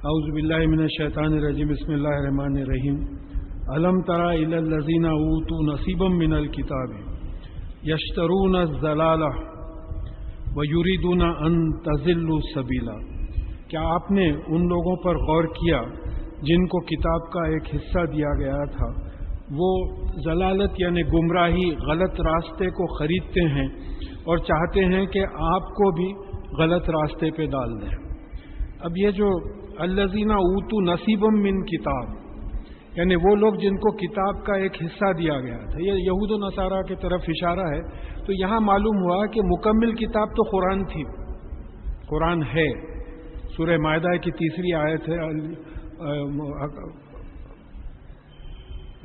اعوذ باللہ من الشیطان الرجیم بسم اللہ الرحمن الرحیم الم تر الی الذین اوتوا نصیبا من الکتاب یشترون الضلالہ ویریدون ان تضلوا السبیلا۔ کیا آپ نے ان لوگوں پر غور کیا جن کو کتاب کا ایک حصہ دیا گیا تھا؟ وہ ضلالت یعنی گمراہی، غلط راستے کو خریدتے ہیں اور چاہتے ہیں کہ آپ کو بھی غلط راستے پہ ڈال دیں۔ اب یہ جو الذین اوتوا نصیبا من کتاب یعنی وہ لوگ جن کو کتاب کا ایک حصہ دیا گیا تھا، یہ یہود و نصارہ کی طرف اشارہ ہے۔ تو یہاں معلوم ہوا کہ مکمل کتاب تو قرآن تھی، قرآن ہے۔ سورہ مائدہ کی 3 آیت ہے،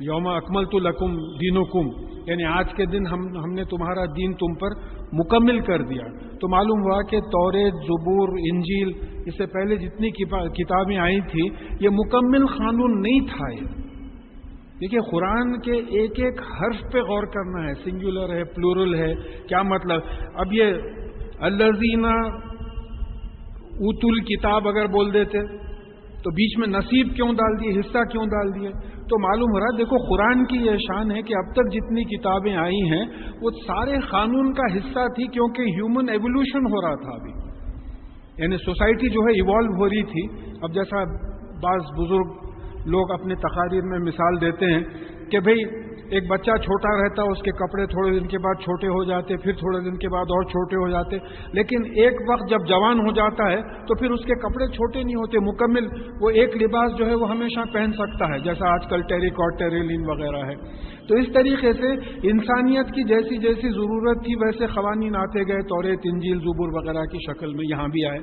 یوم اکملت لکم دینکم، یعنی آج کے دن ہم نے تمہارا دین تم پر مکمل کر دیا۔ تو معلوم ہوا کہ توریت، زبور، انجیل، اس سے پہلے جتنی کتابیں آئی تھیں یہ مکمل قانون نہیں تھا۔ یہ دیکھیے قرآن کے ایک ایک حرف پہ غور کرنا ہے، سنگولر ہے، پلورل ہے، کیا مطلب۔ اب یہ الذین اوتوا الکتاب اگر بول دیتے تو بیچ میں نصیب کیوں ڈال دیے، حصہ کیوں ڈال دیے؟ تو معلوم ہو رہا، دیکھو قرآن کی یہ شان ہے کہ اب تک جتنی کتابیں آئی ہیں وہ سارے قانون کا حصہ تھی، کیونکہ ہیومن ایوولوشن ہو رہا تھا ابھی، یعنی سوسائٹی جو ہے ایوالو ہو رہی تھی۔ اب جیسا بعض بزرگ لوگ اپنے تقاریر میں مثال دیتے ہیں کہ بھئی ایک بچہ چھوٹا رہتا، اس کے کپڑے تھوڑے دن کے بعد چھوٹے ہو جاتے، پھر تھوڑے دن کے بعد اور چھوٹے ہو جاتے، لیکن ایک وقت جب جوان ہو جاتا ہے تو پھر اس کے کپڑے چھوٹے نہیں ہوتے، مکمل وہ ایک لباس جو ہے وہ ہمیشہ پہن سکتا ہے، جیسا آج کل ٹیریکاٹ، ٹیریلین وغیرہ ہے۔ تو اس طریقے سے انسانیت کی جیسی جیسی ضرورت تھی ویسے قوانین آتے گئے، توریت، انجیل، زبور وغیرہ کی شکل میں یہاں بھی آئے۔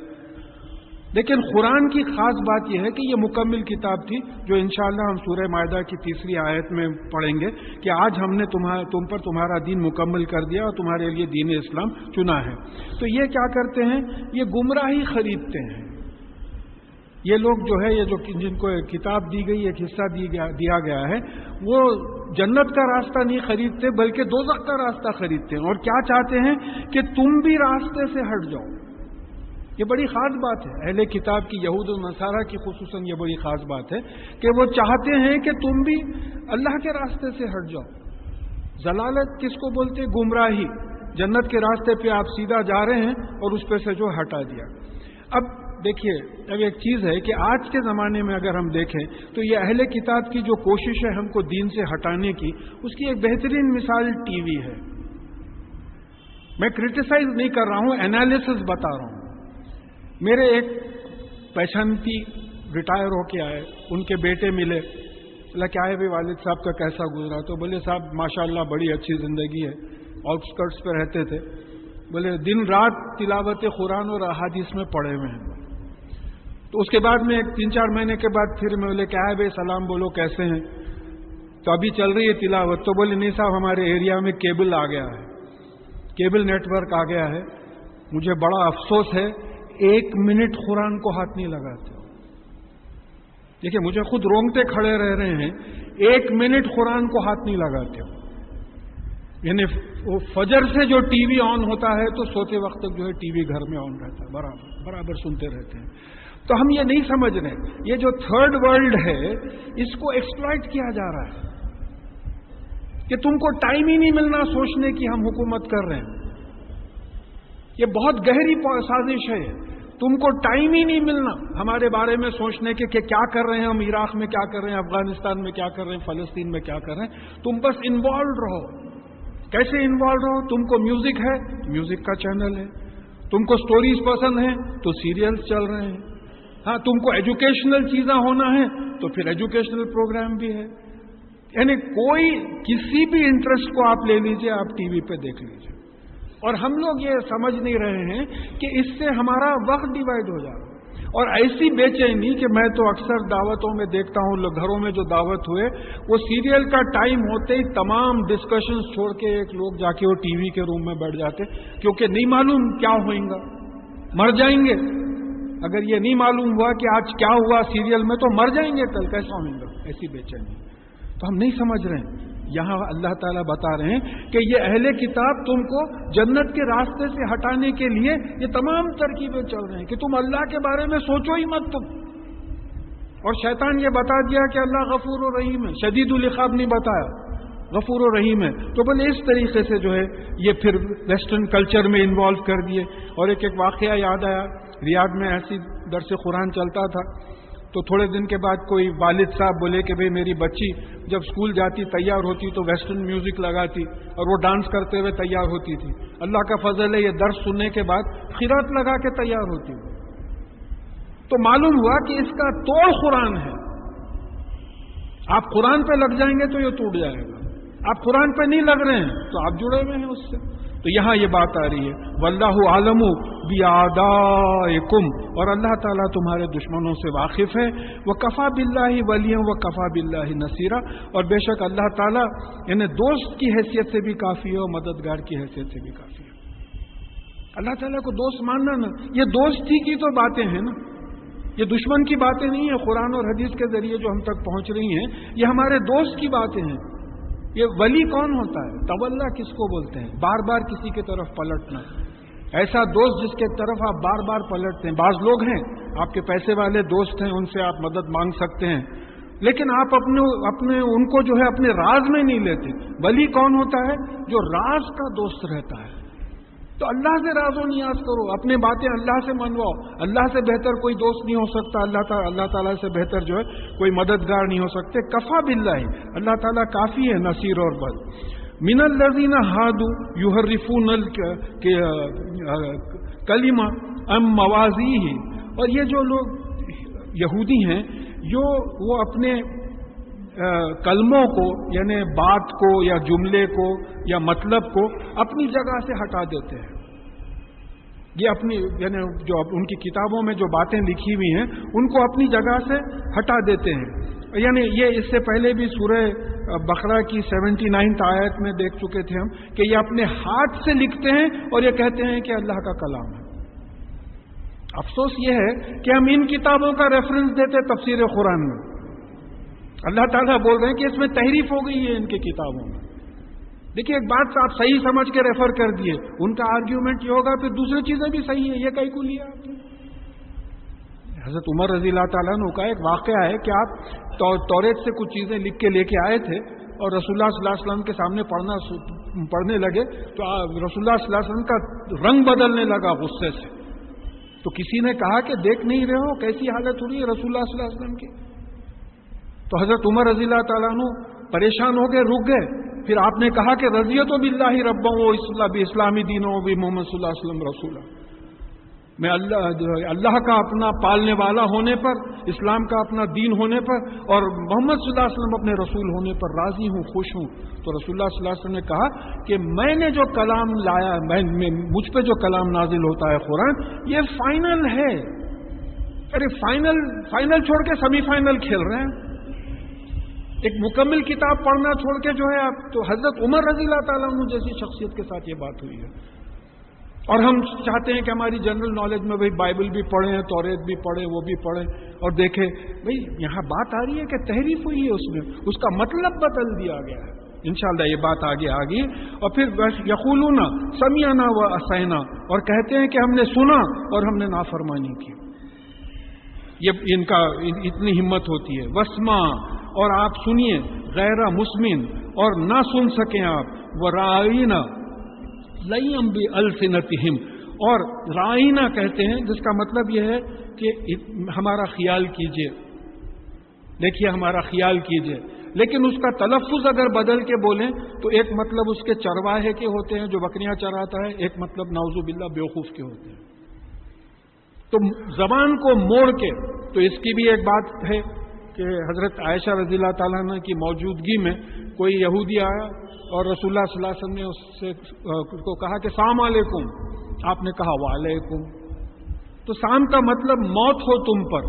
لیکن قرآن کی خاص بات یہ ہے کہ یہ مکمل کتاب تھی، جو انشاءاللہ ہم سورہ مائدہ کی 3 آیت میں پڑھیں گے کہ آج ہم نے تم پر تمہارا دین مکمل کر دیا اور تمہارے لیے دین اسلام چنا ہے۔ تو یہ کیا کرتے ہیں؟ یہ گمراہی خریدتے ہیں۔ یہ لوگ جو ہے، یہ جو جن کو کتاب دی گئی، ایک حصہ دیا گیا ہے، وہ جنت کا راستہ نہیں خریدتے بلکہ دوزخ کا راستہ خریدتے ہیں، اور کیا چاہتے ہیں کہ تم بھی راستے سے ہٹ جاؤ۔ یہ بڑی خاص بات ہے، اہل کتاب کی، یہود و نصارہ کی خصوصاً یہ بڑی خاص بات ہے کہ وہ چاہتے ہیں کہ تم بھی اللہ کے راستے سے ہٹ جاؤ۔ ضلالت کس کو بولتے ہیں؟ گمراہی۔ جنت کے راستے پہ آپ سیدھا جا رہے ہیں اور اس پہ سے جو ہٹا دیا۔ اب دیکھیے، اب ایک چیز ہے کہ آج کے زمانے میں اگر ہم دیکھیں تو یہ اہل کتاب کی جو کوشش ہے ہم کو دین سے ہٹانے کی، اس کی ایک بہترین مثال ٹی وی ہے۔ میں کرٹیسائز نہیں کر رہا ہوں، انالیسس بتا رہا ہوں۔ میرے ایک پہچانتی ریٹائر ہو کے آئے، ان کے بیٹے ملے، بولا کیا ہے بھائی والد صاحب کا کیسا گزرا؟ تو بولے صاحب ماشاءاللہ بڑی اچھی زندگی ہے، آؤٹ اسکرٹس پہ رہتے تھے، بولے دن رات تلاوت قرآن اور احادیث میں پڑے ہوئے ہیں۔ تو اس کے بعد میں 3-4 مہینے کے بعد پھر میں بولے کیا ہے بھائی سلام بولو، کیسے ہیں؟ تو ابھی چل رہی ہے تلاوت۔ تو بولے نہیں صاحب ہمارے ایریا میں کیبل آ گیا ہے، کیبل نیٹ ورک آ گیا ہے، مجھے بڑا افسوس ہے، 1 منٹ قرآن کو ہاتھ نہیں لگاتے ہو۔ دیکھیں مجھے خود رونگتے کھڑے رہ رہے ہیں، 1 منٹ قرآن کو ہاتھ نہیں لگاتے ہو۔ یعنی فجر سے جو ٹی وی آن ہوتا ہے تو سوتے وقت تک جو ہے ٹی وی گھر میں آن رہتا ہے، برابر سنتے رہتے ہیں۔ تو ہم یہ نہیں سمجھ رہے، یہ جو تھرڈ ورلڈ ہے اس کو ایکسپلائٹ کیا جا رہا ہے کہ تم کو ٹائم ہی نہیں ملنا سوچنے کی ہم حکومت کر رہے ہیں۔ یہ بہت گہری سازش ہے، تم کو ٹائم ہی نہیں ملنا ہمارے بارے میں سوچنے کے کہ کیا کر رہے ہیں ہم، عراق میں کیا کر رہے ہیں، افغانستان میں کیا کر رہے ہیں، فلسطین میں کیا کر رہے ہیں۔ تم بس انوالوڈ رہو۔ کیسے انوالوڈ رہو؟ تم کو میوزک ہے، میوزک کا چینل ہے، تم کو سٹوریز پسند ہیں تو سیریلز چل رہے ہیں، ہاں تم کو ایجوکیشنل چیزیں ہونا ہے تو پھر ایجوکیشنل پروگرام بھی ہے۔ یعنی کوئی کسی بھی انٹرسٹ کو آپ لے لیجئے، آپ ٹی وی پہ دیکھ لیجئے، اور ہم لوگ یہ سمجھ نہیں رہے ہیں کہ اس سے ہمارا وقت ڈیوائڈ ہو جا رہا ہے۔ اور ایسی بے چینی کہ میں تو اکثر دعوتوں میں دیکھتا ہوں، گھروں میں جو دعوت ہوئے وہ سیریل کا ٹائم ہوتے ہی تمام ڈسکشنز چھوڑ کے ایک لوگ جا کے وہ ٹی وی کے روم میں بیٹھ جاتے، کیونکہ نہیں معلوم کیا ہوئیں گا، مر جائیں گے۔ اگر یہ نہیں معلوم ہوا کہ آج کیا ہوا سیریل میں تو مر جائیں گے، کل کیسا ہوئیں گا؟ ایسی بے چینی تو ہم نہیں سمجھ رہے ہیں۔ یہاں اللہ تعالیٰ بتا رہے ہیں کہ یہ اہل کتاب تم کو جنت کے راستے سے ہٹانے کے لیے یہ تمام ترکیبیں چل رہے ہیں کہ تم اللہ کے بارے میں سوچو ہی مت، تم اور شیطان یہ بتا دیا کہ اللہ غفور و رحیم ہے، شدید العقاب نہیں بتایا، غفور و رحیم ہے. تو بولے اس طریقے سے جو ہے یہ پھر ویسٹرن کلچر میں انوالو کر دیے. اور ایک واقعہ یاد آیا، ریاض میں ایسی درس قرآن چلتا تھا، تو تھوڑے دن کے بعد کوئی والد صاحب بولے کہ بھئی میری بچی جب اسکول جاتی تیار ہوتی تو ویسٹرن میوزک لگاتی اور وہ ڈانس کرتے ہوئے تیار ہوتی تھی. اللہ کا فضل ہے یہ درس سننے کے بعد خیرات لگا کے تیار ہوتی. تو معلوم ہوا کہ اس کا توڑ قرآن ہے. آپ قرآن پہ لگ جائیں گے تو یہ ٹوٹ جائے گا، آپ قرآن پہ نہیں لگ رہے ہیں تو آپ جڑے ہوئے ہیں اس سے. تو یہاں یہ بات آ رہی ہے واللہ عالم بِأَعْدَائِكُمْ، اور اللہ تعالیٰ تمہارے دشمنوں سے واقف ہے. وَكَفَى بِاللَّهِ وَلِيًّا وَكَفَى بِاللَّهِ نَصِيرًا، اور بے شک اللہ تعالیٰ یعنی دوست کی حیثیت سے بھی کافی ہے اور مددگار کی حیثیت سے بھی کافی ہے. اللہ تعالیٰ کو دوست ماننا نا، یہ دوستی کی تو باتیں ہیں نا، یہ دشمن کی باتیں نہیں ہیں. قرآن اور حدیث کے ذریعے جو ہم تک پہنچ رہی ہیں یہ ہمارے دوست کی باتیں ہیں. یہ ولی کون ہوتا ہے؟ تولا کس کو بولتے ہیں؟ بار بار کسی کی طرف پلٹنا. ایسا دوست جس کے طرف آپ بار بار پلٹتے ہیں. بعض لوگ ہیں آپ کے پیسے والے دوست ہیں، ان سے آپ مدد مانگ سکتے ہیں، لیکن آپ اپنے ان کو جو ہے اپنے راز میں نہیں لیتے. ولی کون ہوتا ہے؟ جو راز کا دوست رہتا ہے. تو اللہ سے راز و نیاز کرو، اپنے باتیں اللہ سے منواؤ. اللہ سے بہتر کوئی دوست نہیں ہو سکتا، اللہ تعالیٰ سے بہتر جو ہے کوئی مددگار نہیں ہو سکتے. کفا باللہ، اللہ تعالیٰ کافی ہے نصیر اور بد. من الذین ہادوا یحرفون الکلمہ عن مواضعہ، اور یہ جو لوگ یہودی ہیں وہ اپنے کلموں کو یعنی بات کو یا جملے کو یا مطلب کو اپنی جگہ سے ہٹا دیتے ہیں. یہ اپنی یعنی جو ان کی کتابوں میں جو باتیں لکھی ہوئی ہیں ان کو اپنی جگہ سے ہٹا دیتے ہیں. یعنی یہ اس سے پہلے بھی سورہ بقرہ کی 79 آیت میں دیکھ چکے تھے ہم کہ یہ اپنے ہاتھ سے لکھتے ہیں اور یہ کہتے ہیں کہ اللہ کا کلام ہے. افسوس یہ ہے کہ ہم ان کتابوں کا ریفرنس دیتے تفسیر قرآن میں. اللہ تعالیٰ بول رہے ہیں کہ اس میں تحریف ہو گئی ہے ان کی کتابوں میں. دیکھیے ایک بات آپ صحیح سمجھ کے ریفر کر دیے، ان کا آرگیومنٹ یہ ہوگا پھر دوسری چیزیں بھی صحیح ہیں، یہ کہیں کو لیا آپ نے. حضرت عمر رضی اللہ تعالیٰ عنہ کا ایک واقعہ ہے کہ آپ توریت سے کچھ چیزیں لکھ کے لے کے آئے تھے اور رسول اللہ صلی اللہ علیہ وسلم کے سامنے پڑھنے لگے تو رسول اللہ صلی اللہ علیہ وسلم کا رنگ بدلنے لگا غصے سے. تو کسی نے کہا کہ دیکھ نہیں رہے ہو کیسی حالت ہو رہی ہے رسول اللہ صلی اللہ علیہ وسلم کی. تو حضرت عمر رضی اللہ تعالیٰ عنہ پریشان ہو گئے، رک گئے. پھر آپ نے کہا کہ رضیت باللہ ربا و اسلامی دینوں بھی محمد صلی اللہ علیہ وسلم رسولہ، میں اللہ کا اپنا پالنے والا ہونے پر، اسلام کا اپنا دین ہونے پر اور محمد صلی اللہ علیہ وسلم اپنے رسول ہونے پر راضی ہوں، خوش ہوں. تو رسول اللہ صلی اللہ علیہ وسلم نے کہا کہ میں نے جو کلام لایا، مجھ پہ جو کلام نازل ہوتا ہے قرآن، یہ فائنل ہے. ارے فائنل چھوڑ کے سیمی فائنل کھیل رہے ہیں. ایک مکمل کتاب پڑھنا چھوڑ کے جو ہے آپ. تو حضرت عمر رضی اللہ تعالیٰ عنہ جیسی شخصیت کے ساتھ یہ بات ہوئی ہے. اور ہم چاہتے ہیں کہ ہماری جنرل نالج میں بھئی بائبل بھی پڑھیں، توریت بھی پڑھیں، وہ بھی پڑھیں اور دیکھیں بھئی یہاں بات آ رہی ہے کہ تحریف ہوئی ہے، اس میں اس کا مطلب بدل دیا گیا ہے. انشاءاللہ یہ بات آگے آ گئی. اور پھر یقولون سمعنا و عصینا، اور کہتے ہیں کہ ہم نے سنا اور ہم نے نافرمانی کی. یہ ان کا اتنی ہمت ہوتی ہے. وسما، اور آپ سنیے، غیر مسمن، اور نہ سن سکیں آپ. ورائنا لیم بالسنتہم، اور رائنا کہتے ہیں جس کا مطلب یہ ہے کہ ہمارا خیال کیجئے، دیکھیے ہمارا خیال کیجئے. لیکن اس کا تلفظ اگر بدل کے بولیں تو ایک مطلب اس کے چرواہے کے ہوتے ہیں جو بکریاں چراتا ہے، ایک مطلب نعوذ باللہ بیوقوف کے ہوتے ہیں. تو زبان کو موڑ کے، تو اس کی بھی ایک بات ہے کہ حضرت عائشہ رضی اللہ تعالیٰ عنہ کی موجودگی میں کوئی یہودی آیا اور رسول اللہ صلی اللہ علیہ وسلم نے اس کو کہا کہ سلام علیکم. آپ نے کہا وعلیکم. تو سام کا مطلب موت ہو تم پر،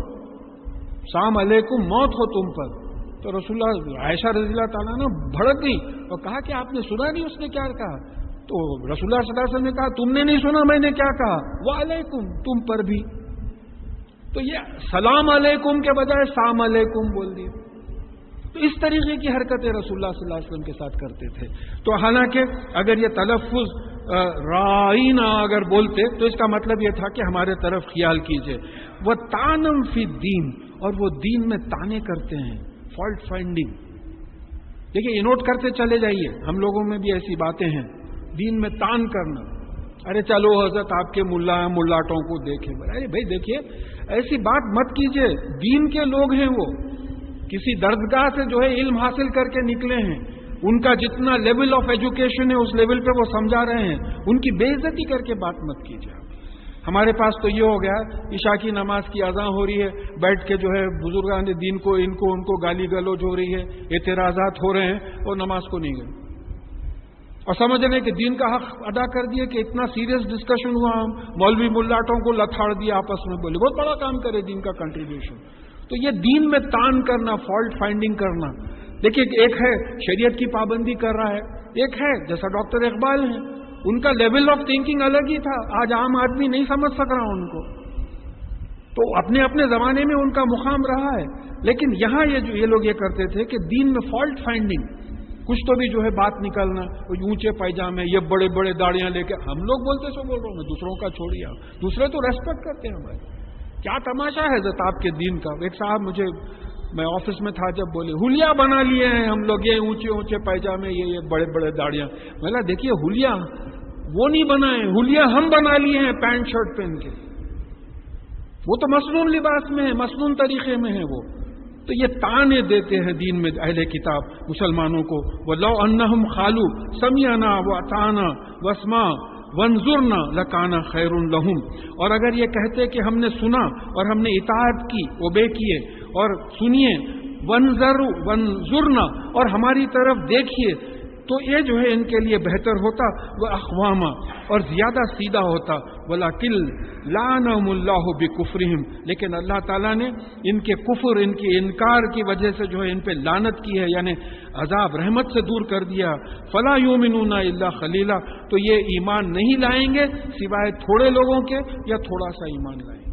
سلام علیکم موت ہو تم پر. تو رسول اللہ عائشہ رضی اللہ تعالیٰ عنہ بھڑک گئی اور کہا کہ آپ نے سنا نہیں اس نے کیا کہا. تو رسول اللہ صلی اللہ علیہ وسلم نے کہا تم نے نہیں سنا میں نے کیا کہا؟ وعلیکم، تم پر بھی. تو یہ سلام علیکم کے بجائے سلام علیکم بول دیے. تو اس طریقے کی حرکتیں رسول اللہ صلی اللہ علیہ وسلم کے ساتھ کرتے تھے. تو حالانکہ اگر یہ تلفظ رائنا اگر بولتے تو اس کا مطلب یہ تھا کہ ہمارے طرف خیال کیجئے. وَطَعْنًا فِي الدِّينِ، اور وہ دین میں تانے کرتے ہیں، فالٹ فائنڈنگ. دیکھیے یہ نوٹ کرتے چلے جائیے، ہم لوگوں میں بھی ایسی باتیں ہیں، دین میں تان کرنا. ارے چلو حضرت آپ کے ملاٹوں کو دیکھیں. ارے بھائی دیکھیے ایسی بات مت کیجئے، دین کے لوگ ہیں، وہ کسی دردگاہ سے جو ہے علم حاصل کر کے نکلے ہیں، ان کا جتنا لیول آف ایجوکیشن ہے اس لیول پہ وہ سمجھا رہے ہیں، ان کی بے عزتی کر کے بات مت کیجئے. ہمارے پاس تو یہ ہو گیا عشاء کی نماز کی اذان ہو رہی ہے، بیٹھ کے جو ہے بزرگان دین کو ان کو گالی گلوچ ہو رہی ہے، اعتراضات ہو رہے ہیں اور نماز کو نہیں گئے اور سمجھ رہے ہیں کہ دین کا حق ادا کر دیے کہ اتنا سیریس ڈسکشن ہوا، ہم مولوی ملاٹوں کو لتھاڑ دیا آپس میں، بولے بہت بڑا کام کرے دین کا کنٹریبیوشن. تو یہ دین میں تان کرنا، فالٹ فائنڈنگ کرنا. دیکھیے ایک ہے شریعت کی پابندی کر رہا ہے، ایک ہے جیسا ڈاکٹر اقبال ہیں، ان کا لیول آف تھنکنگ الگ ہی تھا، آج عام آدمی نہیں سمجھ سک رہا ان کو. تو اپنے اپنے زمانے میں ان کا مقام رہا ہے. لیکن یہاں یہ لوگ یہ کرتے تھے کہ دین میں فالٹ فائنڈنگ، کچھ تو بھی جو ہے بات نکالنا، اونچے پائجامے، یہ بڑے بڑے داڑیاں لے کے. ہم لوگ بولتے سو بول رہا ہوں میں، دوسروں کا چھوڑیے، دوسرے تو ریسپیکٹ کرتے ہیں ہمارے. کیا تماشا ہے حضرت آپ کے دین کا. ایک صاحب میں آفس میں تھا جب بولے ہولیا بنا لیے ہیں ہم لوگ، یہ اونچے اونچے پائجامے، یہ بڑے بڑے داڑیاں. میں نے دیکھیے ہولیا وہ نہیں بنائے، ہولیا ہم بنا لیے ہیں پینٹ شرٹ پہن کے. وہ تو مصنون لباس میں ہے، مصنون طریقے میں ہے وہ. تو یہ تانے دیتے ہیں دین میں اہل کتاب مسلمانوں کو. وَلَوْ أَنَّهُمْ خَالُوا سَمِعْنَا وَأَطَعْنَا وَاسْمَعْ وَانظُرْنَا لَكَانَ خَيْرٌ لَهُمْ. اور اگر یہ کہتے کہ ہم نے سنا اور ہم نے اطاعت کی، اوبے کیے، اور سنیے، وَانظُرْنَا اور ہماری طرف دیکھیے، تو یہ جو ہے ان کے لیے بہتر ہوتا. وہ اقواما اور زیادہ سیدھا ہوتا. وَلَكِنْ لَعَنَهُمُ اللَّهُ بِكُفْرِهِمْ لیکن اللہ تعالیٰ نے ان کے کفر، ان کے انکار کی وجہ سے جو ہے ان پہ لعنت کی ہے، یعنی عذاب رحمت سے دور کر دیا. فَلَا يُؤْمِنُونَ إِلَّا قَلِيلًا تو یہ ایمان نہیں لائیں گے سوائے تھوڑے لوگوں کے، یا تھوڑا سا ایمان لائیں گے.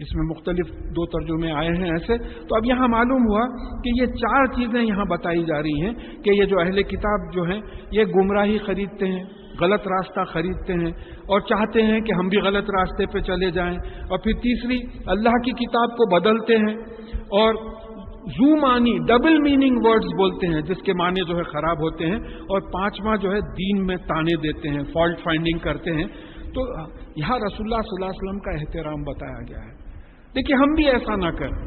اس میں مختلف دو ترجمے آئے ہیں ایسے. تو اب یہاں معلوم ہوا کہ یہ چار چیزیں یہاں بتائی جا رہی ہیں کہ یہ جو اہل کتاب جو ہیں یہ گمراہی خریدتے ہیں، غلط راستہ خریدتے ہیں اور چاہتے ہیں کہ ہم بھی غلط راستے پہ چلے جائیں. اور پھر تیسری، اللہ کی کتاب کو بدلتے ہیں اور زو معنی، ڈبل میننگ ورڈز بولتے ہیں جس کے معنی جو ہے خراب ہوتے ہیں. اور پانچواں جو ہے دین میں تانے دیتے ہیں، فالٹ فائنڈنگ کرتے ہیں. تو یہاں رسول اللہ صلی اللہ علیہ وسلم کا احترام بتایا گیا ہے. دیکھیے ہم بھی ایسا نہ کریں،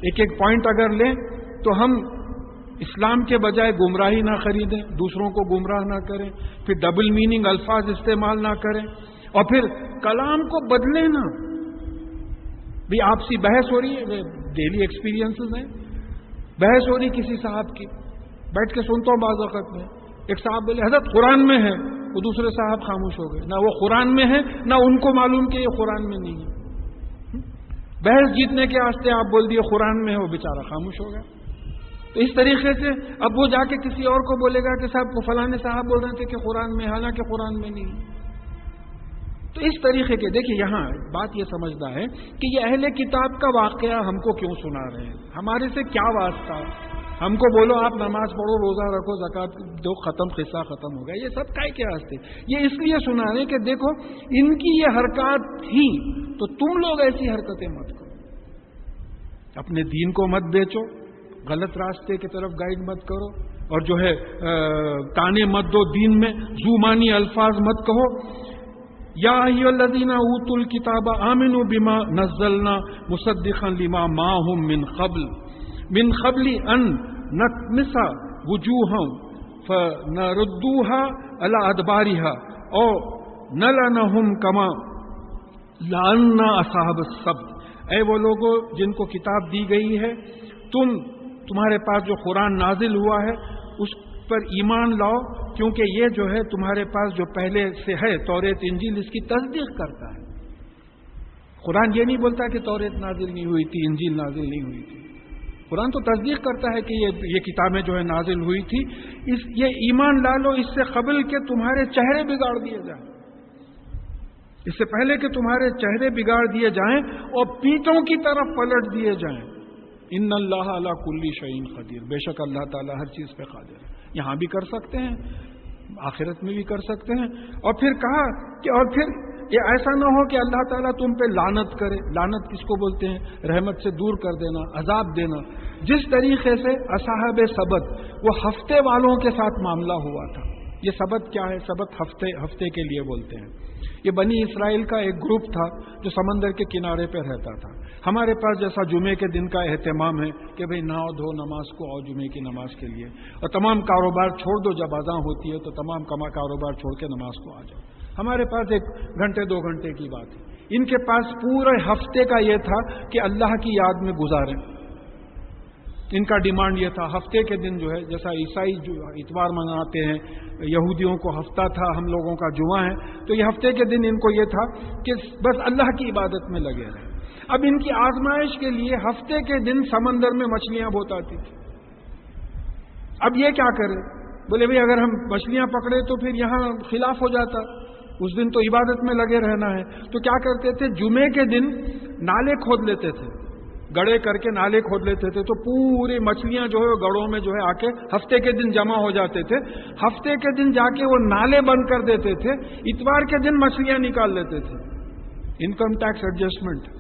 ایک ایک پوائنٹ اگر لیں تو ہم اسلام کے بجائے گمراہی نہ خریدیں، دوسروں کو گمراہ نہ کریں، پھر ڈبل میننگ الفاظ استعمال نہ کریں، اور پھر کلام کو بدلیں نہ. بھی آپسی بحث ہو رہی ہے، ڈیلی ایکسپیرینسز ہیں، بحث ہو رہی کسی صاحب کی، بیٹھ کے سنتا ہوں بعض وقت میں، ایک صاحب بولے حضرت قرآن میں ہے، وہ دوسرے صاحب خاموش ہو گئے. نہ وہ قرآن میں ہے نہ ان کو معلوم کہ یہ قرآن میں نہیں ہے. بحث جیتنے کے واسطے آپ بول دیے قرآن میں ہے، وہ بیچارہ خاموش ہو گیا. تو اس طریقے سے اب وہ جا کے کسی اور کو بولے گا کہ صاحب کو فلانے صاحب بول رہے تھے کہ قرآن میں، حالانکہ قرآن میں نہیں. تو اس طریقے کے دیکھیے یہاں بات یہ سمجھنا ہے کہ یہ اہل کتاب کا واقعہ ہم کو کیوں سنا رہے ہیں، ہمارے سے کیا واسطہ. ہم کو بولو آپ نماز پڑھو، روزہ رکھو، زکات دو، ختم، قصہ ختم ہو گیا. یہ سب کائے کے واسطے؟ یہ اس لیے سنا رہے کہ دیکھو ان کی یہ حرکات تھی تو تم لوگ ایسی حرکتیں مت کرو. اپنے دین کو مت بیچو، غلط راستے کی طرف گائیڈ مت کرو، اور جو ہے تانے مت دو دین میں، زومانی الفاظ مت کہو. یا ایھا الذین اوتوا الکتاب آمنوا بما نزلنا مصدقا لما معهم من قبل ان نطمس وجوههم فنردوها على ادبارها او نلعنهم كما لعنا اصحاب السبت. اے وہ لوگوں جن کو کتاب دی گئی ہے، تمہارے پاس جو قرآن نازل ہوا ہے اس پر ایمان لاؤ، کیونکہ یہ جو ہے تمہارے پاس جو پہلے سے ہے توریت انجیل، اس کی تصدیق کرتا ہے. قرآن یہ نہیں بولتا کہ توریت نازل نہیں ہوئی تھی، انجیل نازل نہیں ہوئی تھی. قرآن تو تصدیق کرتا ہے کہ یہ کتابیں جو ہے نازل ہوئی تھی. یہ ایمان لا لو اس سے قبل کہ تمہارے چہرے بگاڑ دیے جائیں، اس سے پہلے کہ تمہارے چہرے بگاڑ دیے جائیں اور پیٹوں کی طرف پلٹ دیے جائیں. ان اللہ علی کل شیء قدیر، بے شک اللہ تعالیٰ ہر چیز پہ قادر ہے. یہاں بھی کر سکتے ہیں، آخرت میں بھی کر سکتے ہیں. اور پھر کہا کہ اور پھر یہ ایسا نہ ہو کہ اللہ تعالیٰ تم پہ لعنت کرے. لعنت کس کو بولتے ہیں؟ رحمت سے دور کر دینا، عذاب دینا. جس طریقے سے اصحاب سبت وہ ہفتے والوں کے ساتھ معاملہ ہوا تھا. یہ سبت کیا ہے؟ سبت ہفتے کے لیے بولتے ہیں. یہ بنی اسرائیل کا ایک گروپ تھا جو سمندر کے کنارے پہ رہتا تھا. ہمارے پاس جیسا جمعے کے دن کا اہتمام ہے کہ بھئی نہاؤ دھو نماز کو آؤ جمعے کی نماز کے لیے، اور تمام کاروبار چھوڑ دو، جب اذان ہوتی ہے تو تمام کاروبار چھوڑ کے نماز کو آ جاؤ. ہمارے پاس 1 گھنٹے 2 گھنٹے کی بات ہے. ان کے پاس پورے ہفتے کا یہ تھا کہ اللہ کی یاد میں گزاریں. ان کا ڈیمانڈ یہ تھا. ہفتے کے دن جو ہے، جیسا عیسائی جو اتوار مناتے ہیں، یہودیوں کو ہفتہ تھا، ہم لوگوں کا جمعہ ہے، تو یہ ہفتے کے دن ان کو یہ تھا کہ بس اللہ کی عبادت میں لگے رہے. اب ان کی آزمائش کے لیے ہفتے کے دن سمندر میں مچھلیاں بہت آتی تھی. اب یہ کیا کرے؟ بولے بھئی اگر ہم مچھلیاں پکڑے تو پھر یہاں خلاف ہو جاتا، اس دن تو عبادت میں لگے رہنا ہے. تو کیا کرتے تھے؟ جمعے کے دن نالے کھود لیتے تھے، گڑے کر کے نالے کھود لیتے تھے. تو پوری مچھلیاں جو ہے وہ گڑوں میں جو ہے آ کے ہفتے کے دن جمع ہو جاتے تھے. ہفتے کے دن جا کے وہ نالے بند کر دیتے تھے، اتوار کے دن مچھلیاں نکال لیتے تھے. انکم ٹیکس ایڈجسٹمنٹ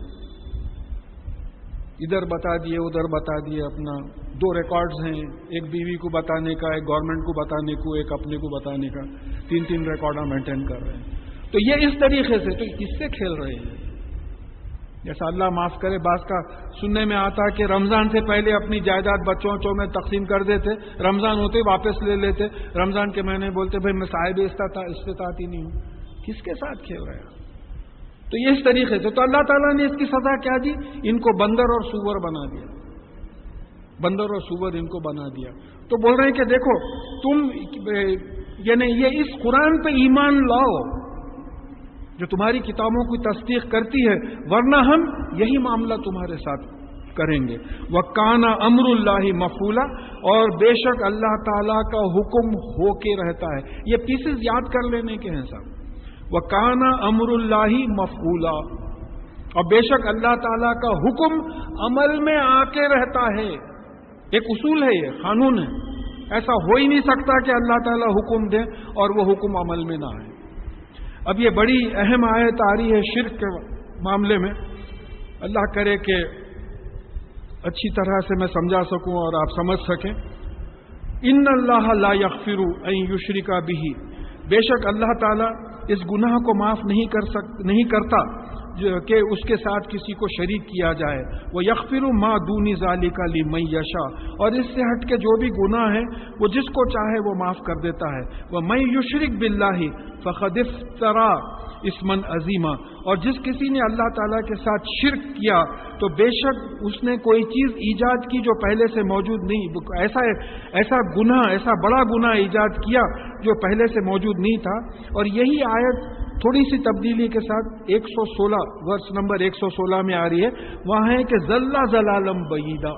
ادھر بتا دیے ادھر بتا دیے. اپنا 2 ریکارڈز ہیں، ایک بیوی کو بتانے کا، ایک گورنمنٹ کو بتانے کو، ایک اپنے کو بتانے کا. 3 ریکارڈ مینٹین کر رہے ہیں. تو یہ اس طریقے سے، تو کس سے کھیل رہے ہیں؟ جیسا اللہ معاف کرے، بعض کا سننے میں آتا کہ رمضان سے پہلے اپنی جائیداد بچوں میں تقسیم کر دیتے، رمضان ہوتے واپس لے لیتے. رمضان کے مہینے بولتے بھائی میں صاحب استطاعت ہی نہیں ہوں. کس کے ساتھ کھیل رہے ہیں؟ تو یہ اس طریقے سے. تو اللہ تعالیٰ نے اس کی سزا کیا دی؟ ان کو بندر اور سور بنا دیا. بندر اور سور ان کو بنا دیا. تو بول رہے ہیں کہ دیکھو تم یعنی یہ اس قرآن پہ ایمان لاؤ جو تمہاری کتابوں کی تصدیق کرتی ہے، ورنہ ہم یہی معاملہ تمہارے ساتھ کریں گے. وَكَانَ أَمْرُ اللَّهِ مَفْعُولًا، اور بے شک اللہ تعالیٰ کا حکم ہو کے رہتا ہے. یہ پیسز یاد کر لینے کے ہیں صاحب. وَكَانَ أَمْرُ اللَّهِ مَفْعُولًا، اور بے شک اللہ تعالیٰ کا حکم عمل میں آ کے رہتا ہے. ایک اصول ہے، یہ قانون ہے. ایسا ہو ہی نہیں سکتا کہ اللہ تعالیٰ حکم دے اور وہ حکم عمل میں نہ آئے. اب یہ بڑی اہم آیت آ رہی ہے شرک کے معاملے میں. اللہ کرے کہ اچھی طرح سے میں سمجھا سکوں اور آپ سمجھ سکیں. ان اللہ لا یغفر ان یشرک بہ، بے شک اللہ تعالیٰ اس گناہ کو معاف نہیں کرتا کہ اس کے ساتھ کسی کو شریک کیا جائے. وہ یغفر ما دون ذالک لمن یشاء، اور اس سے ہٹ کے جو بھی گناہ ہے وہ جس کو چاہے وہ معاف کر دیتا ہے. ومن یشرک باللہ فقد افترى اسما عظیما، اور جس کسی نے اللہ تعالیٰ کے ساتھ شرک کیا تو بے شک اس نے کوئی چیز ایجاد کی جو پہلے سے موجود نہیں، ایسا گناہ، ایسا بڑا گناہ ایجاد کیا جو پہلے سے موجود نہیں تھا. اور یہی آیت تھوڑی سی تبدیلی کے ساتھ 116 ورس نمبر 116 میں آ رہی ہے. وہاں ہے کہ ذل ضلالم بعیدا،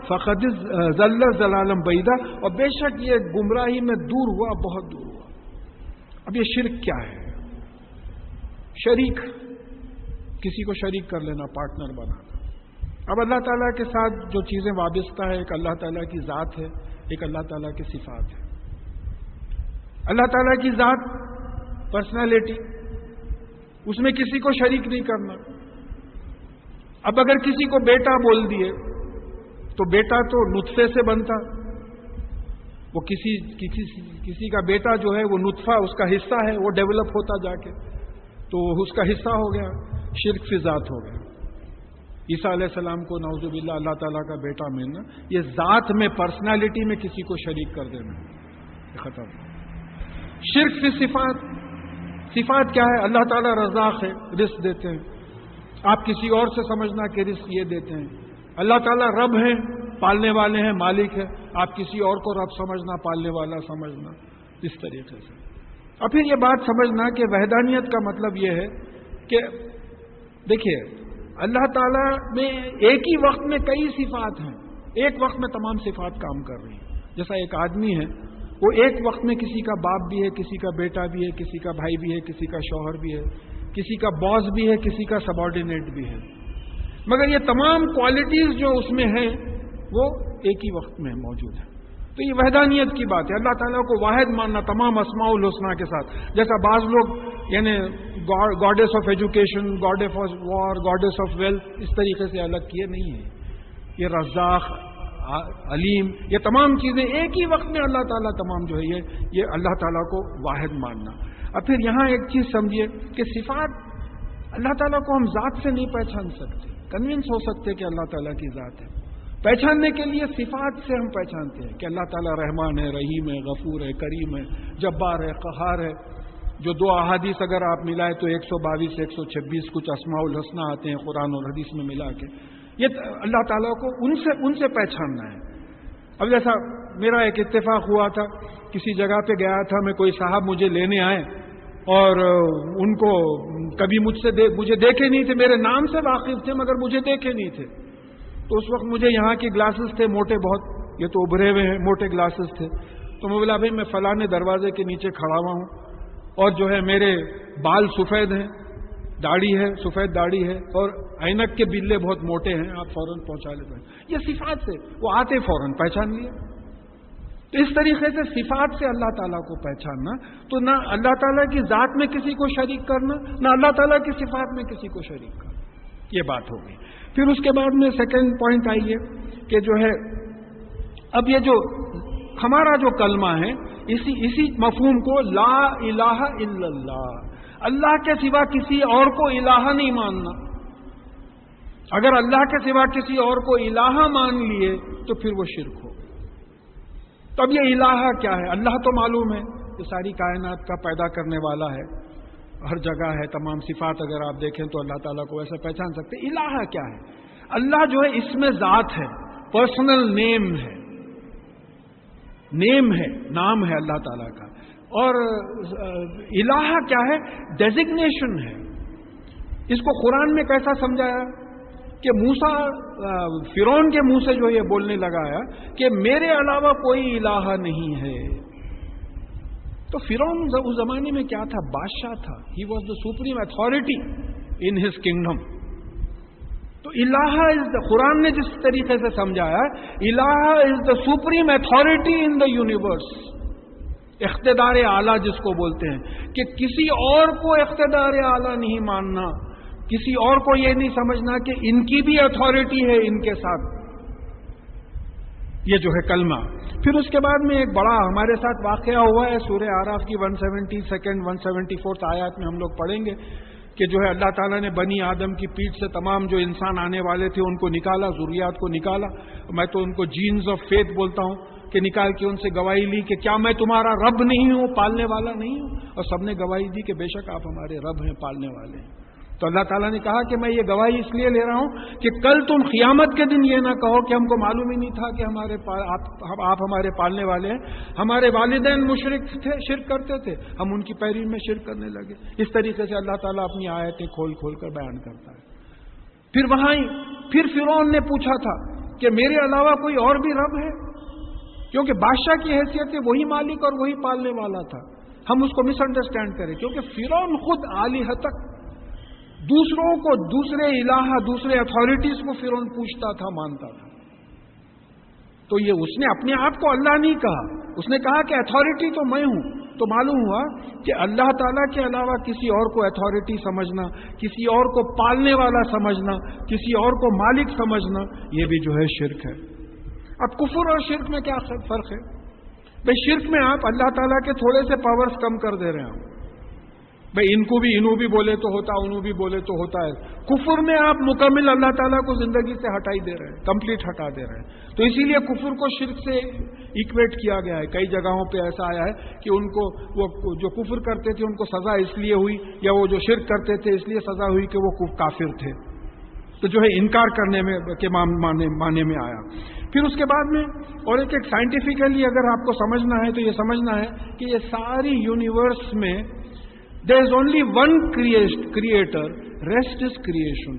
فقد ذل ضلالم بعیدا، اور بے شک یہ گمراہی میں دور ہوا، بہت دور ہوا. اب یہ شرک کیا ہے؟ شریک، کسی کو شریک کر لینا، پارٹنر بنانا. اب اللہ تعالیٰ کے ساتھ جو چیزیں وابستہ ہے، ایک اللہ تعالیٰ کی ذات ہے، ایک اللہ تعالیٰ کی صفات ہے. اللہ تعالیٰ کی ذات، پرسنالٹی، اس میں کسی کو شریک نہیں کرنا. اب اگر کسی کو بیٹا بول دیے تو بیٹا تو نطفے سے بنتا، وہ کسی کا بیٹا جو ہے وہ نطفہ، اس کا حصہ ہے، وہ ڈیولپ ہوتا جا کے تو اس کا حصہ ہو گیا. شرک فی ذات ہو گیا. عیسیٰ علیہ السلام کو نعوذ باللہ اللہ تعالیٰ کا بیٹا ملنا، یہ ذات میں، پرسنالٹی میں کسی کو شریک کر دینا، ختم. شرک فی صفات، صفات کیا ہے؟ اللہ تعالیٰ رزاق ہے، رزق دیتے ہیں. آپ کسی اور سے سمجھنا کہ رزق یہ دیتے ہیں. اللہ تعالیٰ رب ہیں، پالنے والے ہیں، مالک ہے. آپ کسی اور کو رب سمجھنا، پالنے والا سمجھنا، اس طریقے سے. اور پھر یہ بات سمجھنا کہ وحدانیت کا مطلب یہ ہے کہ دیکھیے اللہ تعالیٰ میں ایک ہی وقت میں کئی صفات ہیں، ایک وقت میں تمام صفات کام کر رہی ہیں. جیسا ایک آدمی ہے، وہ ایک وقت میں کسی کا باپ بھی ہے، کسی کا بیٹا بھی ہے، کسی کا بھائی بھی ہے، کسی کا شوہر بھی ہے، کسی کا باس بھی ہے، کسی کا سبارڈینیٹ بھی ہے. مگر یہ تمام کوالٹیز جو اس میں ہیں وہ ایک ہی وقت میں موجود ہیں. تو یہ وحدانیت کی بات ہے، اللہ تعالیٰ کو واحد ماننا تمام اسماء الحسنہ کے ساتھ. جیسا بعض لوگ یعنی goddess of education, goddess of war, goddess of wealth اس طریقے سے الگ کیے نہیں ہیں. یہ رزاق، علیم، یہ تمام چیزیں ایک ہی وقت میں اللہ تعالیٰ تمام جو ہے یہ اللہ تعالیٰ کو واحد ماننا. اب پھر یہاں ایک چیز سمجھیے کہ صفات اللہ تعالیٰ کو ہم ذات سے نہیں پہچان سکتے، کنونس ہو سکتے کہ اللہ تعالیٰ کی ذات ہے. پہچاننے کے لیے صفات سے ہم پہچانتے ہیں کہ اللہ تعالیٰ رحمان ہے، رحیم ہے، غفور ہے، کریم ہے، جبار ہے، قہار ہے. جو دو احادیث اگر آپ ملائے تو 122 126 کچھ اسماء الحسنہ آتے ہیں قرآن اور حدیث میں ملا کے. یہ اللہ تعالیٰ کو ان سے پہچاننا ہے. اب جیسا میرا ایک اتفاق ہوا تھا، کسی جگہ پہ گیا تھا میں، کوئی صاحب مجھے لینے آئے اور ان کو کبھی مجھے دیکھے نہیں تھے، میرے نام سے واقف تھے مگر مجھے دیکھے نہیں تھے. تو اس وقت مجھے یہاں کے گلاسز تھے موٹے بہت، یہ تو ابھرے ہوئے ہیں، موٹے گلاسز تھے. تو میں بولا بھائی میں فلانے دروازے کے نیچے کھڑا ہوا ہوں اور جو ہے میرے بال سفید ہیں، داڑھی ہے، سفید داڑھی ہے، اور اینک کے بلے بہت موٹے ہیں، آپ فوراً پہنچا لیتے ہیں. یہ صفات سے وہ آتے فوراً پہچان لیے. تو اس طریقے سے صفات سے اللہ تعالیٰ کو پہچاننا، تو نہ اللہ تعالیٰ کی ذات میں کسی کو شریک کرنا، نہ اللہ تعالیٰ کی صفات میں کسی کو شریک کرنا. یہ بات ہوگی. پھر اس کے بعد میں سیکنڈ پوائنٹ آئیے کہ جو ہے اب یہ جو ہمارا جو کلمہ ہے اسی مفہوم کو لا الہ الا اللہ، اللہ کے سوا کسی اور کو الہ نہیں ماننا. اگر اللہ کے سوا کسی اور کو الہ مان لیے تو پھر وہ شرک ہو. تو اب یہ الہ کیا ہے؟ اللہ تو معلوم ہے، یہ ساری کائنات کا پیدا کرنے والا ہے، ہر جگہ ہے. تمام صفات اگر آپ دیکھیں تو اللہ تعالیٰ کو ایسا پہچان سکتے. الہ کیا ہے؟ اللہ جو ہے اس میں ذات ہے، پرسنل نیم ہے، نام ہے اللہ تعالیٰ کا. اور الہ کیا ہے؟ ڈیزگنیشن ہے. اس کو قرآن میں کیسا سمجھایا کہ موسیٰ فرعون کے منہ سے جو یہ بولنے لگایا کہ میرے علاوہ کوئی الہ نہیں ہے. تو فرعون اس زمانے میں کیا تھا؟ بادشاہ تھا. He was the supreme authority in his kingdom. تو الہ از دا، قرآن نے جس طریقے سے سمجھایا الہ is the supreme authority in the universe. اقتدار اعلیٰ جس کو بولتے ہیں کہ کسی اور کو اقتدار اعلیٰ نہیں ماننا، کسی اور کو یہ نہیں سمجھنا کہ ان کی بھی اتھارٹی ہے ان کے ساتھ. یہ جو ہے کلمہ. پھر اس کے بعد میں ایک بڑا ہمارے ساتھ واقعہ ہوا ہے سورہ اعراف کی 172 174 آیات میں ہم لوگ پڑھیں گے کہ جو ہے اللہ تعالیٰ نے بنی آدم کی پیٹھ سے تمام جو انسان آنے والے تھے ان کو نکالا، ذریات کو نکالا. میں تو ان کو جینز آف فیتھ بولتا ہوں کہ نکال کے ان سے گواہی لی کہ کیا میں تمہارا رب نہیں ہوں، پالنے والا نہیں ہوں؟ اور سب نے گواہی دی کہ بے شک آپ ہمارے رب ہیں، پالنے والے ہیں. تو اللہ تعالیٰ نے کہا کہ میں یہ گواہی اس لیے لے رہا ہوں کہ کل تم قیامت کے دن یہ نہ کہو کہ ہم کو معلوم ہی نہیں تھا کہ آپ ہمارے پالنے والے ہیں. ہمارے والدین مشرک تھے، شرک کرتے تھے، ہم ان کی پیروی میں شرک کرنے لگے. اس طریقے سے اللہ تعالیٰ اپنی آیتیں کھول کھول کر بیان کرتا ہے. پھر فرعون نے پوچھا تھا کہ میرے علاوہ کوئی اور بھی رب ہے؟ کیونکہ بادشاہ کی حیثیت سے وہی مالک اور وہی پالنے والا تھا. ہم اس کو مس انڈرسٹینڈ کریں کیونکہ فرعون خود آلہہ تک دوسروں کو، دوسرے الہ، دوسرے اتھارٹیز کو فرعون پوچھتا تھا، مانتا تھا. تو یہ اس نے اپنے آپ کو اللہ نہیں کہا، اس نے کہا کہ اتھارٹی تو میں ہوں. تو معلوم ہوا کہ اللہ تعالیٰ کے علاوہ کسی اور کو اتھارٹی سمجھنا، کسی اور کو پالنے والا سمجھنا، کسی اور کو مالک سمجھنا، یہ بھی جو ہے شرک ہے. اب کفر اور شرک میں کیا فرق ہے؟ بھائی شرک میں آپ اللہ تعالیٰ کے تھوڑے سے پاورز کم کر دے رہے ہیں. بھائی ان کو بھی انہوں بھی بولے تو ہوتا، انہوں بھی بولے تو ہوتا ہے. کفر میں آپ مکمل اللہ تعالیٰ کو زندگی سے ہٹا ہی دے رہے ہیں، کمپلیٹ ہٹا دے رہے ہیں. تو اسی لیے کفر کو شرک سے ایکویٹ کیا گیا ہے. کئی جگہوں پہ ایسا آیا ہے کہ ان کو وہ جو کفر کرتے تھے ان کو سزا اس لیے ہوئی، یا وہ جو شرک کرتے تھے اس لیے سزا ہوئی کہ وہ کافر تھے. تو جو ہے انکار کرنے میں کے معنی میں آیا. پھر اس کے بعد میں اور ایک سائنٹیفکلی اگر آپ کو سمجھنا ہے تو یہ سمجھنا ہے کہ یہ ساری یونیورس میں there is only one creator, rest is creation.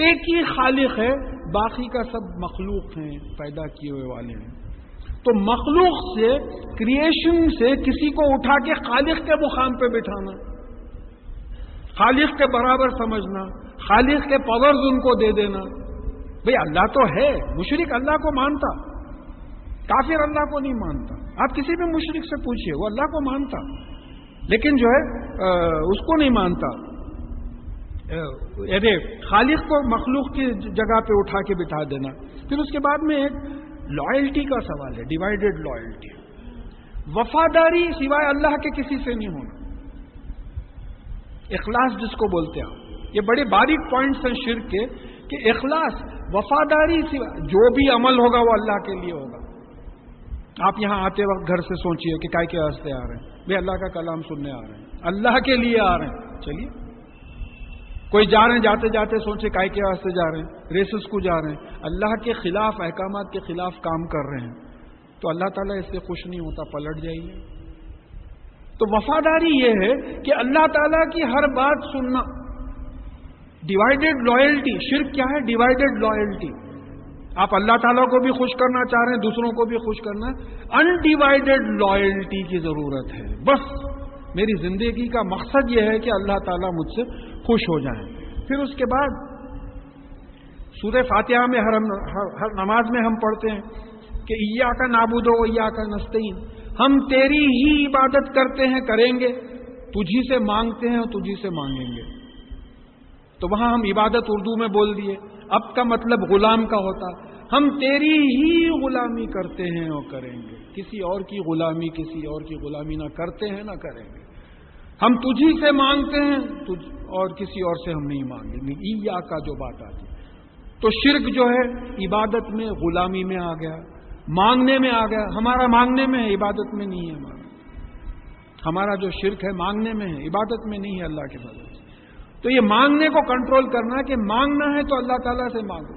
ایک ہی خالق ہے، باقی کا سب مخلوق ہیں، پیدا کیے ہوئے والے ہیں. تو مخلوق سے، کریشن سے کسی کو اٹھا کے خالق کے مقام پہ بٹھانا، خالق کے برابر سمجھنا، خالق کے پاورز ان کو دے دینا. بھئی اللہ تو ہے، مشرک اللہ کو مانتا کافر اللہ کو نہیں مانتا. آپ کسی بھی مشرک سے پوچھئے، وہ اللہ کو مانتا لیکن جو ہے اس کو نہیں مانتا. خالق کو مخلوق کی جگہ پہ اٹھا کے بٹھا دینا. پھر اس کے بعد میں ایک لائلٹی کا سوال ہے، ڈیوائیڈڈ لائلٹی. وفاداری سوائے اللہ کے کسی سے نہیں ہونا. اخلاص جس کو بولتے ہیں، یہ بڑے باریک پوائنٹس ہیں شرک کے کہ اخلاص، وفاداری سوائے جو بھی عمل ہوگا وہ اللہ کے لیے ہوگا. آپ یہاں آتے وقت گھر سے سوچئے کہ کائے کے واسطے آ رہے ہیں؟ بھئی اللہ کا کلام سننے آ رہے ہیں، اللہ کے لیے آ رہے ہیں. چلیے، کوئی جا رہے ہیں، جاتے جاتے سوچے کائے کے واسطے جا رہے ہیں؟ ریسس کو جا رہے ہیں، اللہ کے خلاف، احکامات کے خلاف کام کر رہے ہیں، تو اللہ تعالیٰ اس سے خوش نہیں ہوتا، پلٹ جائیے. تو وفاداری یہ ہے کہ اللہ تعالیٰ کی ہر بات سننا. ڈیوائیڈڈ لائلٹی، شرک کیا ہے؟ Divided loyalty. آپ اللہ تعالیٰ کو بھی خوش کرنا چاہ رہے ہیں، دوسروں کو بھی خوش کرنا ہے. انڈیوائیڈڈ لائلٹی کی ضرورت ہے. بس میری زندگی کا مقصد یہ ہے کہ اللہ تعالیٰ مجھ سے خوش ہو جائیں. پھر اس کے بعد سورہ فاتحہ میں ہر نماز میں ہم پڑھتے ہیں کہ ایاک نعبد و ایاک نستعین، ہم تیری ہی عبادت کرتے ہیں، کریں گے، تجھی سے مانگتے ہیں اور تجھی سے مانگیں گے. تو وہاں ہم عبادت اردو میں بول دیے، اب کا مطلب غلام کا ہوتا. ہم تیری ہی غلامی کرتے ہیں اور کریں گے، کسی اور کی غلامی، کسی اور کی غلامی نہ کرتے ہیں نہ کریں گے. ہم تجھی سے مانگتے ہیں اور کسی اور سے ہم نہیں مانگیں گے. ایا کا جو بات آتی، تو شرک جو ہے عبادت میں، غلامی میں آ گیا، مانگنے میں آ گیا. ہمارا مانگنے میں ہے، عبادت میں نہیں ہے. ہمارا جو شرک ہے مانگنے میں ہے، عبادت میں نہیں ہے اللہ کے فضل سے. تو یہ مانگنے کو کنٹرول کرنا کہ مانگنا ہے تو اللہ تعالیٰ سے مانگو.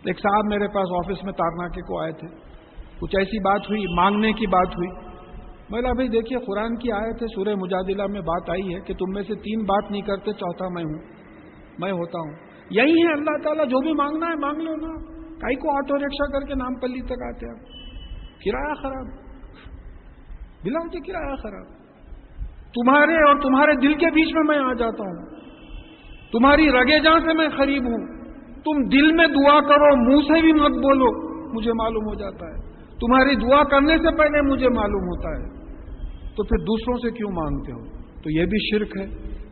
ایک صاحب میرے پاس آفس میں تارناکے کو آئے تھے، کچھ ایسی بات ہوئی، مانگنے کی بات ہوئی. میں نے بھائی دیکھیے قرآن کی آیت ہے، سورہ مجادلہ میں بات آئی ہے کہ تم میں سے 3 بات نہیں کرتے، چوتھا میں ہوتا ہوں. یہی ہے اللہ تعالیٰ، جو بھی مانگنا ہے مانگ لو نا. کائی کو آٹو رکشا کر کے نام پلی تک آتے ہیں؟ کرایہ خراب، بلا کے کرایہ خراب. تمہارے اور تمہارے دل کے بیچ میں آ جاتا ہوں، تمہاری رگے جاں سے میں قریب ہوں. تم دل میں دعا کرو، منہ سے بھی مت بولو، مجھے معلوم ہو جاتا ہے. تمہاری دعا کرنے سے پہلے مجھے معلوم ہوتا ہے. تو پھر دوسروں سے کیوں مانگتے ہو؟ تو یہ بھی شرک ہے،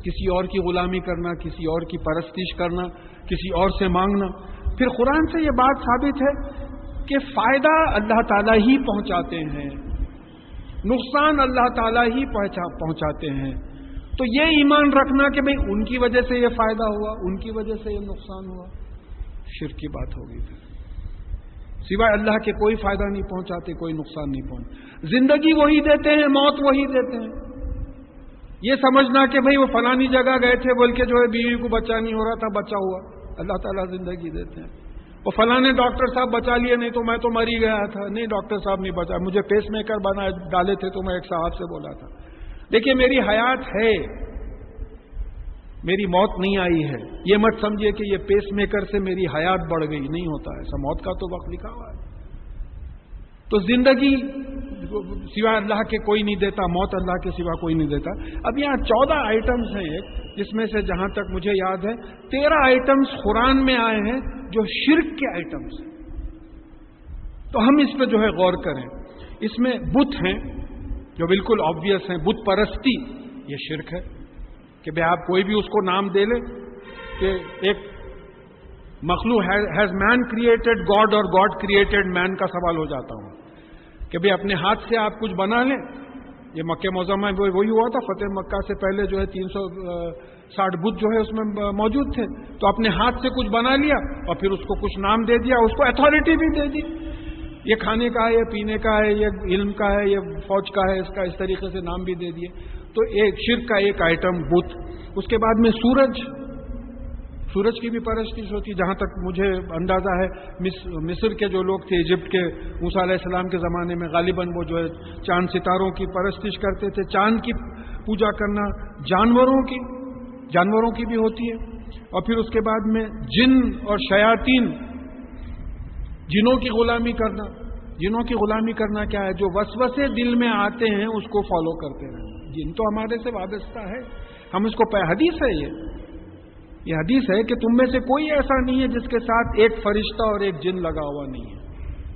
کسی اور کی غلامی کرنا، کسی اور کی پرستش کرنا، کسی اور سے مانگنا. پھر قرآن سے یہ بات ثابت ہے کہ فائدہ اللہ تعالیٰ ہی پہنچاتے ہیں، نقصان اللہ تعالیٰ ہی پہنچاتے ہیں. تو یہ ایمان رکھنا کہ بھئی ان کی وجہ سے یہ فائدہ ہوا، ان کی وجہ سے یہ نقصان ہوا، شرک کی بات ہوگی. پھر سوائے اللہ کے کوئی فائدہ نہیں پہنچاتے، کوئی نقصان نہیں پہنچاتے. زندگی وہی دیتے ہیں، موت وہی دیتے ہیں. یہ سمجھنا کہ بھئی وہ فلانی جگہ گئے تھے بول کے جو ہے بیوی کو بچہ نہیں ہو رہا تھا، بچہ ہوا. اللہ تعالیٰ زندگی دیتے ہیں. وہ فلانے ڈاکٹر صاحب بچا لیے، نہیں تو میں تو مر ہی گیا تھا. نہیں، ڈاکٹر صاحب نہیں بچا، مجھے پیس میکر بنا ڈالے تھے تو میں ایک صاحب سے بولا تھا. دیکھیے میری حیات ہے، میری موت نہیں آئی ہے. یہ مت سمجھیے کہ یہ پیس میکر سے میری حیات بڑھ گئی، نہیں ہوتا ایسا. موت کا تو وقت لکھا ہوا ہے. تو زندگی سوائے اللہ کے کوئی نہیں دیتا، موت اللہ کے سوا کوئی نہیں دیتا. اب یہاں 14 آئٹمز ہیں ایک، جس میں سے جہاں تک مجھے یاد ہے 13 آئٹمز قرآن میں آئے ہیں جو شرک کے آئٹمز ہیں. تو ہم اس پہ جو ہے غور کریں. اس میں بت ہیں جو بالکل آبویس ہیں. بت پرستی یہ شرک ہے کہ بھئی آپ کوئی بھی اس کو نام دے لیں کہ ایک مخلوق ہیز مین کریٹڈ گاڈ اور گاڈ کریٹڈ مین کا سوال ہو جاتا ہوں کہ بھئی اپنے ہاتھ سے آپ کچھ بنا لیں. یہ مکہ معظمہ میں وہی ہوا تھا، فتح مکہ سے پہلے جو ہے 360 بت جو ہے اس میں موجود تھے. تو اپنے ہاتھ سے کچھ بنا لیا اور پھر اس کو کچھ نام دے دیا، اس کو اتھارٹی بھی دے دی. یہ کھانے کا ہے، یہ پینے کا ہے، یہ علم کا ہے، یہ فوج کا ہے، اس کا اس طریقے سے نام بھی دے دیے. تو ایک شرک کا ایک آئٹم بت. اس کے بعد میں سورج کی بھی پرستش ہوتی. جہاں تک مجھے اندازہ ہے مصر کے جو لوگ تھے، ایجپٹ کے، موسیٰ علیہ السلام کے زمانے میں غالباً وہ جو ہے چاند ستاروں کی پرستش کرتے تھے. چاند کی پوجا کرنا، جانوروں کی بھی ہوتی ہے. اور پھر اس کے بعد میں جن اور شیاطین، جنوں کی غلامی کرنا. جنوں کی غلامی کرنا کیا ہے؟ جو وسوسے دل میں آتے ہیں اس کو فالو کرتے رہنا. جن تو ہمارے سے وابستہ ہے، ہم اس کو حدیث ہے، یہ حدیث ہے کہ تم میں سے کوئی ایسا نہیں ہے جس کے ساتھ ایک فرشتہ اور ایک جن لگا ہوا نہیں ہے.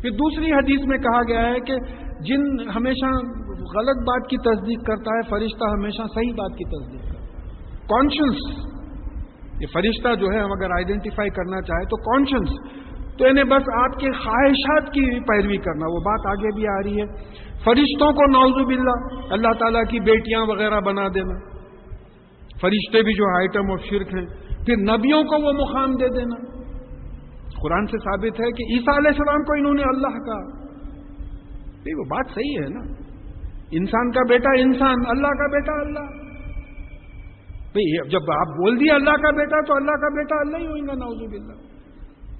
پھر دوسری حدیث میں کہا گیا ہے کہ جن ہمیشہ غلط بات کی تصدیق کرتا ہے، فرشتہ ہمیشہ صحیح بات کی تصدیق کرتا ہے. کانشنس، یہ فرشتہ جو ہے ہم اگر آئیڈینٹیفائی کرنا چاہے تو کانشنس، تو انہیں بس آپ کے خواہشات کی پیروی کرنا. وہ بات آگے بھی آ رہی ہے. فرشتوں کو نعوذ باللہ اللہ تعالیٰ کی بیٹیاں وغیرہ بنا دینا، فرشتے بھی جو آئٹم آف شرک ہیں. پھر نبیوں کو وہ مقام دے دینا. قرآن سے ثابت ہے کہ عیسیٰ علیہ السلام کو انہوں نے اللہ کہا. وہ بات صحیح ہے نا، انسان کا بیٹا انسان، اللہ کا بیٹا اللہ. جب آپ بول دیے اللہ کا بیٹا تو اللہ کا بیٹا اللہ ہی ہوگا نعوذ باللہ.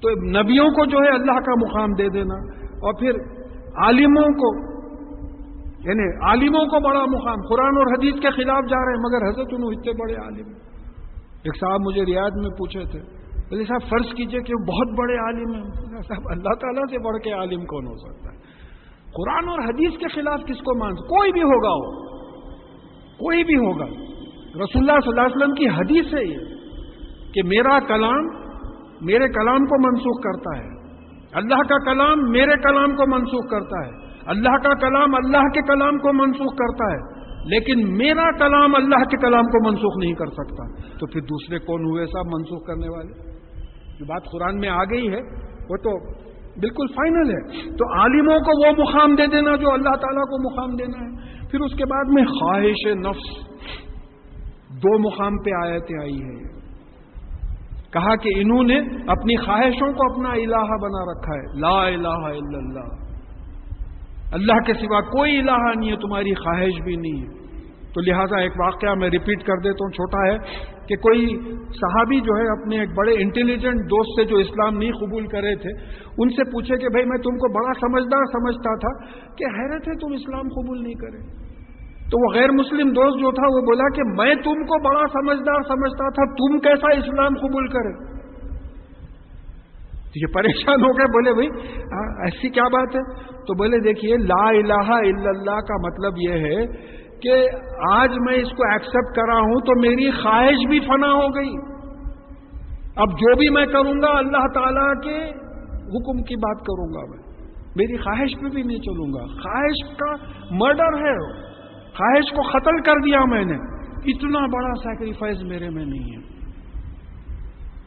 تو نبیوں کو جو ہے اللہ کا مقام دے دینا. اور پھر عالموں کو، یعنی عالموں کو بڑا مقام. قرآن اور حدیث کے خلاف جا رہے ہیں مگر حضرت انہوں اتنے بڑے عالم. ایک صاحب مجھے ریاض میں پوچھے تھے، بولے صاحب فرض کیجئے کہ وہ بہت بڑے عالم ہیں. صاحب اللہ تعالیٰ سے بڑھ کے عالم کون ہو سکتا ہے؟ قرآن اور حدیث کے خلاف کس کو مان؟ کوئی بھی ہوگا، کوئی بھی ہوگا. رسول اللہ صلی اللہ علیہ وسلم کی حدیث ہے یہ کہ میرا کلام میرے کلام کو منسوخ کرتا ہے، اللہ کا کلام میرے کلام کو منسوخ کرتا ہے، اللہ کا کلام اللہ کے کلام کو منسوخ کرتا ہے، لیکن میرا کلام اللہ کے کلام کو منسوخ نہیں کر سکتا. تو پھر دوسرے کون ہوئے صاحب منسوخ کرنے والے؟ جو بات قرآن میں آ گئی ہے وہ تو بالکل فائنل ہے. تو عالموں کو وہ مقام دے دینا جو اللہ تعالیٰ کو مقام دینا ہے. پھر اس کے بعد میں خواہش نفس، دو مقام پہ آیتیں آئی ہیں. کہا کہ انہوں نے اپنی خواہشوں کو اپنا الہ بنا رکھا ہے. لا الہ الا اللہ، اللہ کے سوا کوئی الہ نہیں ہے، تمہاری خواہش بھی نہیں ہے. تو لہٰذا ایک واقعہ میں ریپیٹ کر دیتا ہوں، چھوٹا ہے، کہ کوئی صحابی جو ہے اپنے ایک بڑے انٹیلیجنٹ دوست سے جو اسلام نہیں قبول کرے تھے، ان سے پوچھے کہ بھائی میں تم کو بڑا سمجھدار سمجھتا تھا، کہ حیرت ہے تم اسلام قبول نہیں کرے. تو وہ غیر مسلم دوست جو تھا وہ بولا کہ میں تم کو بڑا سمجھدار سمجھتا تھا، تم کیسا اسلام قبول کرے؟ یہ پریشان ہو گئے، بولے بھائی ایسی کیا بات ہے؟ تو بولے دیکھیے لا الہ الا اللہ کا مطلب یہ ہے کہ آج میں اس کو ایکسپٹ کرا ہوں تو میری خواہش بھی فنا ہو گئی. اب جو بھی میں کروں گا اللہ تعالیٰ کے حکم کی بات کروں گا، میں میری خواہش پہ بھی نہیں چلوں گا. خواہش کا مرڈر ہے، خواہش کو قتل کر دیا میں نے. اتنا بڑا سیکریفائز میرے میں نہیں ہے.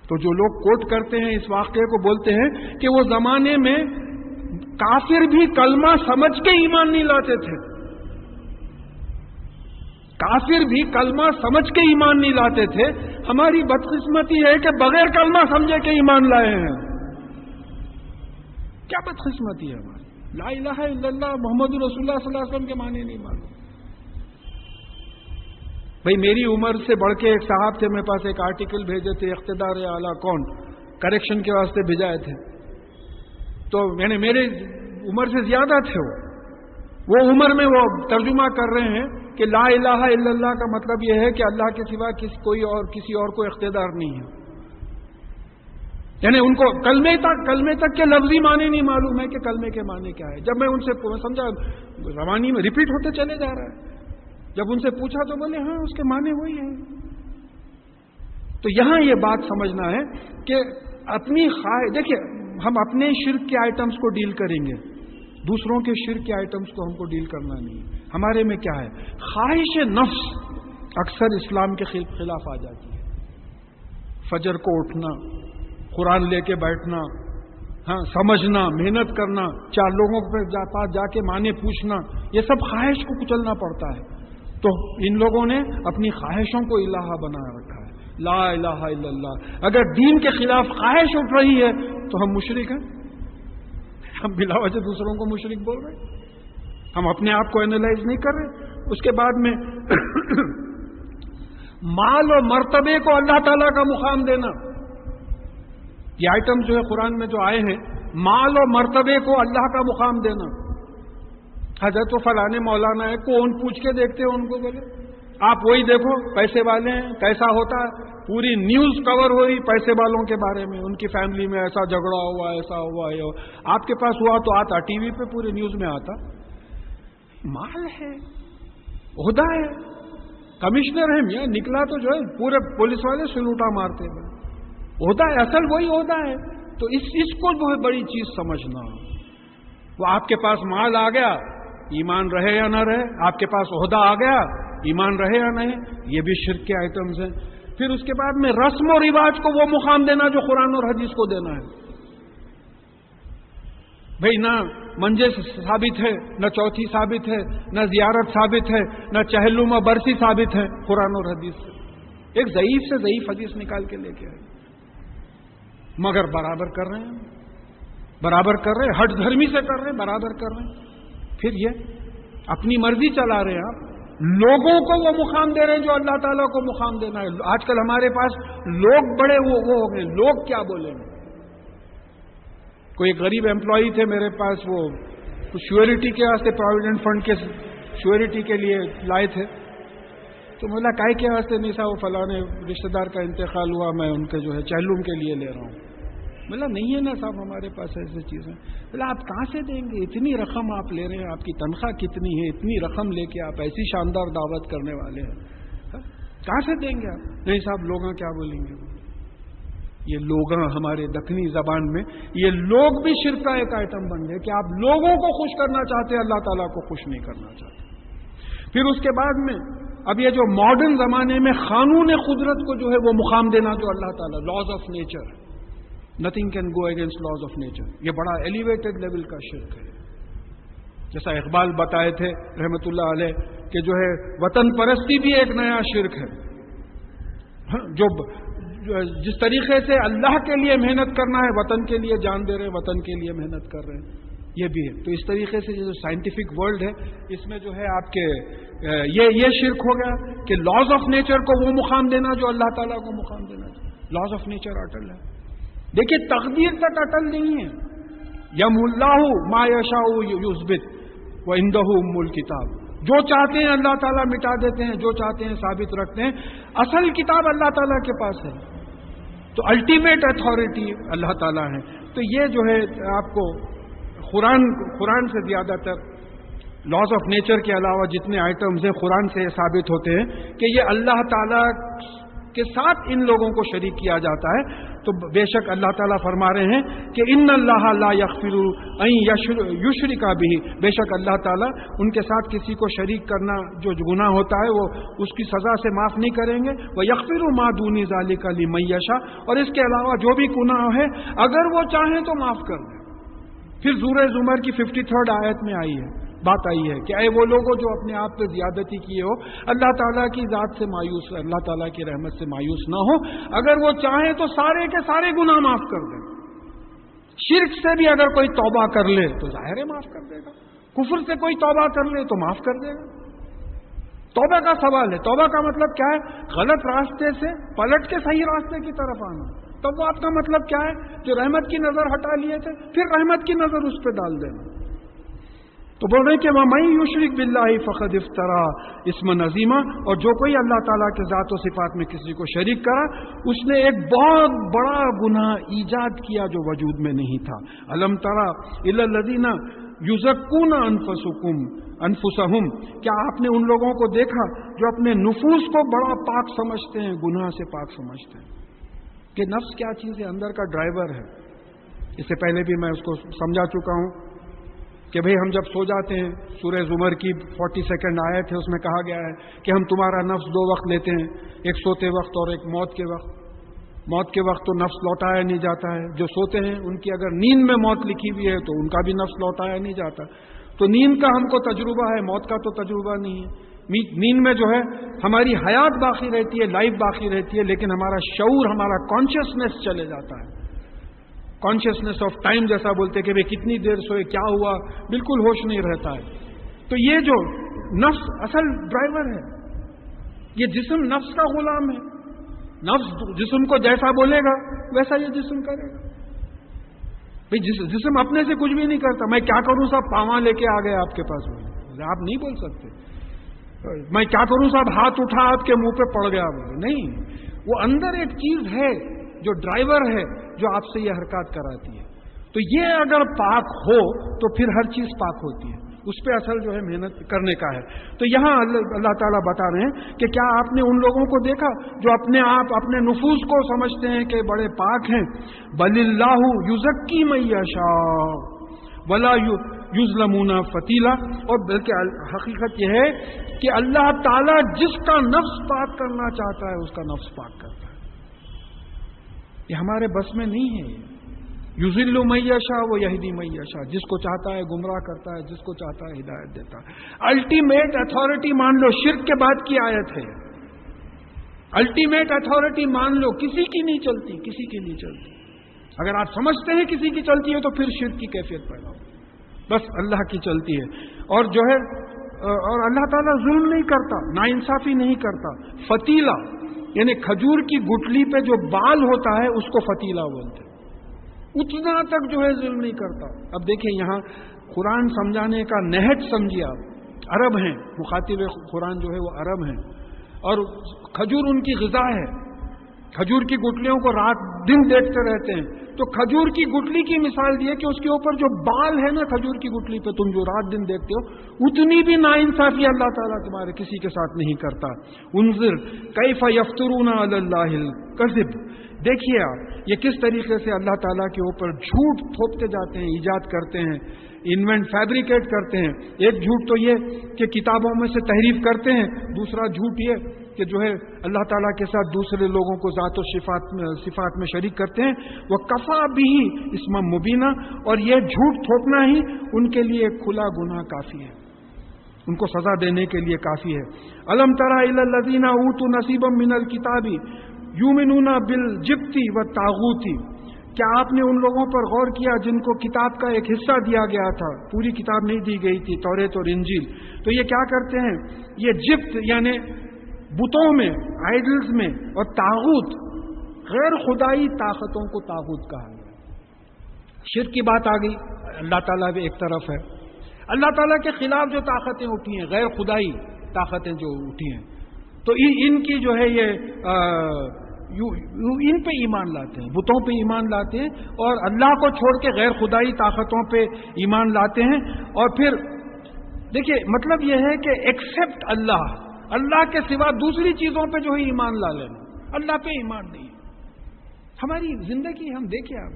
تو جو لوگ کوٹ کرتے ہیں اس واقعے کو، بولتے ہیں کہ وہ زمانے میں کافر بھی کلمہ سمجھ کے ایمان نہیں لاتے تھے. کافر بھی کلمہ سمجھ کے ایمان نہیں لاتے تھے. ہماری بدقسمتی ہے کہ بغیر کلمہ سمجھے کے ایمان لائے ہیں. کیا بدقسمتی ہے ہماری؟ لا الہ الا اللہ محمد رسول اللہ صلی اللہ علیہ وسلم کے معنی نہیں معلوم. بھئی میری عمر سے بڑھ کے ایک صاحب تھے، میرے پاس ایک آرٹیکل بھیجے تھے، اقتدار اعلیٰ کون، کریکشن کے واسطے بھیجائے تھے. تو یعنی میرے عمر سے زیادہ تھے. وہ عمر میں وہ ترجمہ کر رہے ہیں کہ لا الہ الا اللہ کا مطلب یہ ہے کہ اللہ کے سوا کسی اور کو اقتدار نہیں ہے. یعنی ان کو کلمے تک کے لفظی معنی نہیں معلوم ہے کہ کلمے کے معنی کیا ہے. جب میں ان سے سمجھا، زبانی میں ریپیٹ ہوتے چلے جا رہا ہے. جب ان سے پوچھا تو بولے ہاں اس کے معنی وہی ہیں. تو یہاں یہ بات سمجھنا ہے کہ اپنی خواہش، دیکھیے ہم اپنے شرک کے آئٹمز کو ڈیل کریں گے، دوسروں کے شرک کے آئٹمز کو ہم کو ڈیل کرنا نہیں. ہمارے میں کیا ہے؟ خواہش نفس اکثر اسلام کے خلاف آ جاتی ہے. فجر کو اٹھنا، قرآن لے کے بیٹھنا، ہاں سمجھنا، محنت کرنا، چار لوگوں کے پاس جا کے معنی پوچھنا، یہ سب خواہش کو کچلنا پڑتا ہے. تو ان لوگوں نے اپنی خواہشوں کو الہ بنا رکھا ہے. لا الہ الا اللہ. اگر دین کے خلاف خواہش اٹھ رہی ہے تو ہم مشرک ہیں. ہم بلا وجہ دوسروں کو مشرک بول رہے ہیں، ہم اپنے آپ کو اینالائز نہیں کر رہے. اس کے بعد میں مال و مرتبے کو اللہ تعالیٰ کا مقام دینا. یہ آئٹم جو ہے قرآن میں جو آئے ہیں، مال و مرتبے کو اللہ کا مقام دینا. حضرت فلانے مولانا ہے، کون پوچھ کے دیکھتے ہیں ان کو؟ بولے آپ وہی دیکھو، پیسے والے ہیں، کیسا ہوتا ہے. پوری نیوز کور ہو رہی پیسے والوں کے بارے میں، ان کی فیملی میں ایسا جھگڑا ہوا، ایسا ہوا ہے. آپ کے پاس ہوا تو آتا ٹی وی پہ، پوری نیوز میں آتا. مال ہے، عہدہ ہے، کمشنر ہے، میاں نکلا تو جو ہے پورے پولیس والے سلوٹا مارتے ہیں. عہدہ ہے، اصل وہی عہدہ ہے. تو اس کو جو ہے بڑی چیز سمجھنا. وہ آپ کے پاس مال آ گیا، ایمان رہے یا نہ رہے، آپ کے پاس عہدہ آ گیا، ایمان رہے یا نہیں، یہ بھی شرک کے آئٹمز ہیں۔ پھر اس کے بعد میں رسم و رواج کو وہ مقام دینا جو قرآن اور حدیث کو دینا ہے۔ بھئی نہ منجے ثابت ہے، نہ چوتھی ثابت ہے، نہ زیارت ثابت ہے، نہ چہلم و برسی ثابت ہے قرآن اور حدیث سے۔ ایک ضعیف سے ضعیف حدیث نکال کے لے کے آئے، مگر برابر کر رہے ہیں، برابر کر رہے ہیں، ہٹ دھرمی سے کر رہے ہیں، برابر کر رہے ہیں۔ پھر یہ اپنی مرضی چلا رہے ہیں، آپ لوگوں کو وہ مقام دے رہے ہیں جو اللہ تعالیٰ کو مقام دینا ہے۔ آج کل ہمارے پاس لوگ بڑے وہ ہو گئے، لوگ کیا بولیں گے۔ کوئی ایک غریب امپلائی تھے میرے پاس، وہ شیورٹی کے واسطے پروویڈنٹ فنڈ کے شیورٹی کے لیے لائے تھے، تو بولا کائے کے واسطے نہیں صاحب، وہ فلانے رشتہ دار کا انتقال ہوا، میں ان کے جو ہے چہلوم کے لیے لے رہا ہوں۔ بولا نہیں ہے نا صاحب ہمارے پاس ایسی چیزیں۔ بولا آپ کہاں سے دیں گے، اتنی رقم آپ لے رہے ہیں، آپ کی تنخواہ کتنی ہے، اتنی رقم لے کے آپ ایسی شاندار دعوت کرنے والے ہیں، کہاں سے دیں گے آپ؟ نہیں صاحب لوگاں کیا بولیں گے۔ یہ لوگاں ہمارے دکنی زبان میں یہ لوگ بھی شرک کا ایک آئٹم بن گئے کہ آپ لوگوں کو خوش کرنا چاہتے ہیں، اللہ تعالیٰ کو خوش نہیں کرنا چاہتے۔ پھر اس کے بعد میں اب یہ جو ماڈرن زمانے میں قانون قدرت کو جو ہے وہ مقام دینا جو اللہ تعالیٰ، laws of nature, nothing can go against laws of nature, یہ بڑا ایلیویٹڈ لیول کا شرک ہے۔ جیسا اقبال بتائے تھے رحمت اللہ علیہ کہ جو ہے وطن پرستی بھی ایک نیا شرک ہے، جو جس طریقے سے اللہ کے لیے محنت کرنا ہے، وطن کے لیے جان دے رہے ہیں، وطن کے لیے محنت کر رہے ہیں، یہ بھی ہے۔ تو اس طریقے سے جو سائنٹیفک ورلڈ ہے اس میں جو ہے آپ کے یہ شرک ہو گیا کہ لاز آف نیچر کو وہ مقام دینا جو اللہ تعالیٰ کو مقام دینا چاہیے۔ لاز آف نیچر اٹل ہے، دیکھیے تقدیر تک اٹل نہیں ہے۔ یم اللہ ما یشاء یثبت وعندہ ام الکتاب، جو چاہتے ہیں اللہ تعالیٰ مٹا دیتے ہیں، جو چاہتے ہیں ثابت رکھتے ہیں۔ اصل کتاب اللہ تعالیٰ کے پاس ہے، تو الٹیمیٹ اتھارٹی اللہ تعالیٰ ہے۔ تو یہ جو ہے آپ کو قرآن سے زیادہ تر لاز آف نیچر کے علاوہ جتنے آئٹمز ہیں قرآن سے یہ ثابت ہوتے ہیں کہ یہ اللہ تعالیٰ کے ساتھ ان لوگوں کو شریک کیا جاتا ہے۔ تو بے شک اللہ تعالیٰ فرما رہے ہیں کہ ان اللہ لا یغفر ان یشرک بہ، بے شک اللہ تعالیٰ ان کے ساتھ کسی کو شریک کرنا جو گناہ ہوتا ہے وہ اس کی سزا سے معاف نہیں کریں گے۔ وَيَغْفِرُ مَا دُونِ ذَلِكَ لِمَن يَشَاءُ، اور اس کے علاوہ جو بھی گناہ ہے اگر وہ چاہیں تو معاف کر دیں۔ پھر سورہ زمر کی 53 آیت میں آئی ہے، بات آئی ہے کہ اے وہ لوگوں جو اپنے آپ پہ زیادتی کیے ہو، اللہ تعالیٰ کی ذات سے مایوس، اللہ تعالیٰ کی رحمت سے مایوس نہ ہو، اگر وہ چاہیں تو سارے کے سارے گناہ معاف کر دیں۔ شرک سے بھی اگر کوئی توبہ کر لے تو ظاہر ہے معاف کر دے گا، کفر سے کوئی توبہ کر لے تو معاف کر دے گا۔ توبہ کا سوال ہے، توبہ کا مطلب کیا ہے؟ غلط راستے سے پلٹ کے صحیح راستے کی طرف آنا۔ تب وہ آپ کا مطلب کیا ہے؟ جو رحمت کی نظر ہٹا لیے تھے پھر رحمت کی نظر اس پہ ڈال دینا۔ تو بول رہے کہ وَمَن یشرک بِاللَّہِ فَقَدِ افْتَرَىٰ اسْمًا عَظِیمًا، اور جو کوئی اللہ تعالیٰ کے ذات و صفات میں کسی کو شریک کرا اس نے ایک بہت بڑا گناہ ایجاد کیا جو وجود میں نہیں تھا۔ أَلَمْ تَرَ إِلَى الَّذِينَ يُزَكُّونَ أَنفُسَهُمْ، کیا آپ نے ان لوگوں کو دیکھا جو اپنے نفوس کو بڑا پاک سمجھتے ہیں، گناہ سے پاک سمجھتے ہیں؟ کہ نفس کیا چیز ہے؟ اندر کا ڈرائیور ہے۔ اس سے پہلے بھی میں اس کو سمجھا چکا ہوں کہ بھئی ہم جب سو جاتے ہیں، سورہ زمر کی 42 آیت ہے، اس میں کہا گیا ہے کہ ہم تمہارا نفس 2 وقت لیتے ہیں، ایک سوتے وقت اور ایک موت کے وقت۔ موت کے وقت تو نفس لوٹایا نہیں جاتا ہے، جو سوتے ہیں ان کی اگر نیند میں موت لکھی ہوئی ہے تو ان کا بھی نفس لوٹایا نہیں جاتا۔ تو نیند کا ہم کو تجربہ ہے، موت کا تو تجربہ نہیں ہے۔ نیند میں جو ہے ہماری حیات باقی رہتی ہے، لائف باقی رہتی ہے، لیکن ہمارا شعور، ہمارا کانشیسنیس چلے جاتا ہے۔ کانشیسنیس آف ٹائم جیسا بولتے کہ بھئی کتنی دیر سوئے، کیا ہوا، بالکل ہوش نہیں رہتا ہے۔ تو یہ جو نفس اصل ڈرائیور ہے، یہ جسم نفس کا غلام ہے۔ نفس جسم کو جیسا بولے گا ویسا یہ جسم کرے گا۔ بھئی جسم اپنے سے کچھ بھی نہیں کرتا۔ میں کیا کروں صاحب، پاواں لے کے آ گئے آپ کے پاس، آپ نہیں بول سکتے۔ میں کیا کروں صاحب، ہاتھ اٹھا آپ کے منہ پہ پڑ گیا، نہیں، وہ اندر ایک چیز ہے جو ڈرائیور ہے جو آپ سے یہ حرکات کراتی ہے۔ تو یہ اگر پاک ہو تو پھر ہر چیز پاک ہوتی ہے، اس پہ اصل جو ہے محنت کرنے کا ہے۔ تو یہاں اللہ تعالیٰ بتا رہے ہیں کہ کیا آپ نے ان لوگوں کو دیکھا جو اپنے آپ اپنے نفوس کو سمجھتے ہیں کہ بڑے پاک ہیں؟ بل اللہ یزکی من یشاء ولا یظلمون فتیلا، اور بلکہ حقیقت یہ ہے کہ اللہ تعالیٰ جس کا نفس پاک کرنا چاہتا ہے اس کا نفس پاک کرتا ہے، یہ ہمارے بس میں نہیں ہے۔ یضل من یشاء و یہدی من یشاء، جس کو چاہتا ہے گمراہ کرتا ہے، جس کو چاہتا ہے ہدایت دیتا ہے۔ الٹیمیٹ اتھارٹی مان لو، شرک کے بعد کی آیت ہے، الٹیمیٹ اتھارٹی مان لو، کسی کی نہیں چلتی، کسی کی نہیں چلتی۔ اگر آپ سمجھتے ہیں کسی کی چلتی ہے تو پھر شرک کی کیفیت پیدا ہو، بس اللہ کی چلتی ہے۔ اور جو ہے اور اللہ تعالیٰ ظلم نہیں کرتا، ناانصافی نہیں کرتا۔ فتیلہ یعنی کھجور کی گٹلی پہ جو بال ہوتا ہے اس کو فتیلہ بولتے ہیں، اتنا تک جو ہے ظلم نہیں کرتا۔ اب دیکھیں یہاں قرآن سمجھانے کا نہج سمجھیے آپ، عرب ہیں، مخاطب قرآن جو ہے وہ عرب ہیں، اور کھجور ان کی غذا ہے، کھجور کی گٹلیوں کو رات دن دیکھتے رہتے ہیں۔ تو کھجور کی گٹلی کی مثال دی ہے کہ اس کے اوپر جو بال ہے نا کھجور کی گٹلی پہ، تم جو رات دن دیکھتے ہو، اتنی بھی ناانصافی اللہ تعالیٰ تمہارے کسی کے ساتھ نہیں کرتا۔ انظر کیف یفترون علی اللہ الکذب، دیکھیے آپ یہ کس طریقے سے اللہ تعالیٰ کے اوپر جھوٹ تھوپتے جاتے ہیں، ایجاد کرتے ہیں، انوینٹ فیبریکیٹ کرتے ہیں۔ ایک جھوٹ تو یہ کہ کتابوں میں سے تحریف کرتے ہیں، دوسرا جھوٹ یہ کہ جو ہے اللہ تعالیٰ کے ساتھ دوسرے لوگوں کو ذات و صفات میں شریک کرتے ہیں۔ وہ کفا بھی اسم مبینہ، اور یہ جھوٹ تھوپنا ہی ان کے لیے کھلا گناہ کافی ہے، ان کو سزا دینے کے لیے کافی ہے۔ الم تری الی الذین اوتوا نصیبا من الکتاب یؤمنون بالجبت والطاغوت، کیا آپ نے ان لوگوں پر غور کیا جن کو کتاب کا ایک حصہ دیا گیا تھا، پوری کتاب نہیں دی گئی تھی، توریت اور انجیل؟ تو یہ کیا کرتے ہیں، یہ جبت یعنی بتوں میں، آئیڈلز میں، اور طاغوت غیر خدائی طاقتوں کو طاغوت کہا گیا۔ شرک کی بات آ گئی، اللہ تعالیٰ بھی ایک طرف ہے، اللہ تعالیٰ کے خلاف جو طاقتیں اٹھی ہیں، غیر خدائی طاقتیں جو اٹھی ہیں، تو ان کی جو ہے یہ ان پہ ایمان لاتے ہیں، بتوں پہ ایمان لاتے ہیں، اور اللہ کو چھوڑ کے غیر خدائی طاقتوں پہ ایمان لاتے ہیں۔ اور پھر دیکھیے مطلب یہ ہے کہ ایکسپٹ اللہ، اللہ کے سوا دوسری چیزوں پہ جو ہے ایمان لا لینا، اللہ پہ ایمان نہیں ہے۔ ہماری زندگی ہم دیکھیں آپ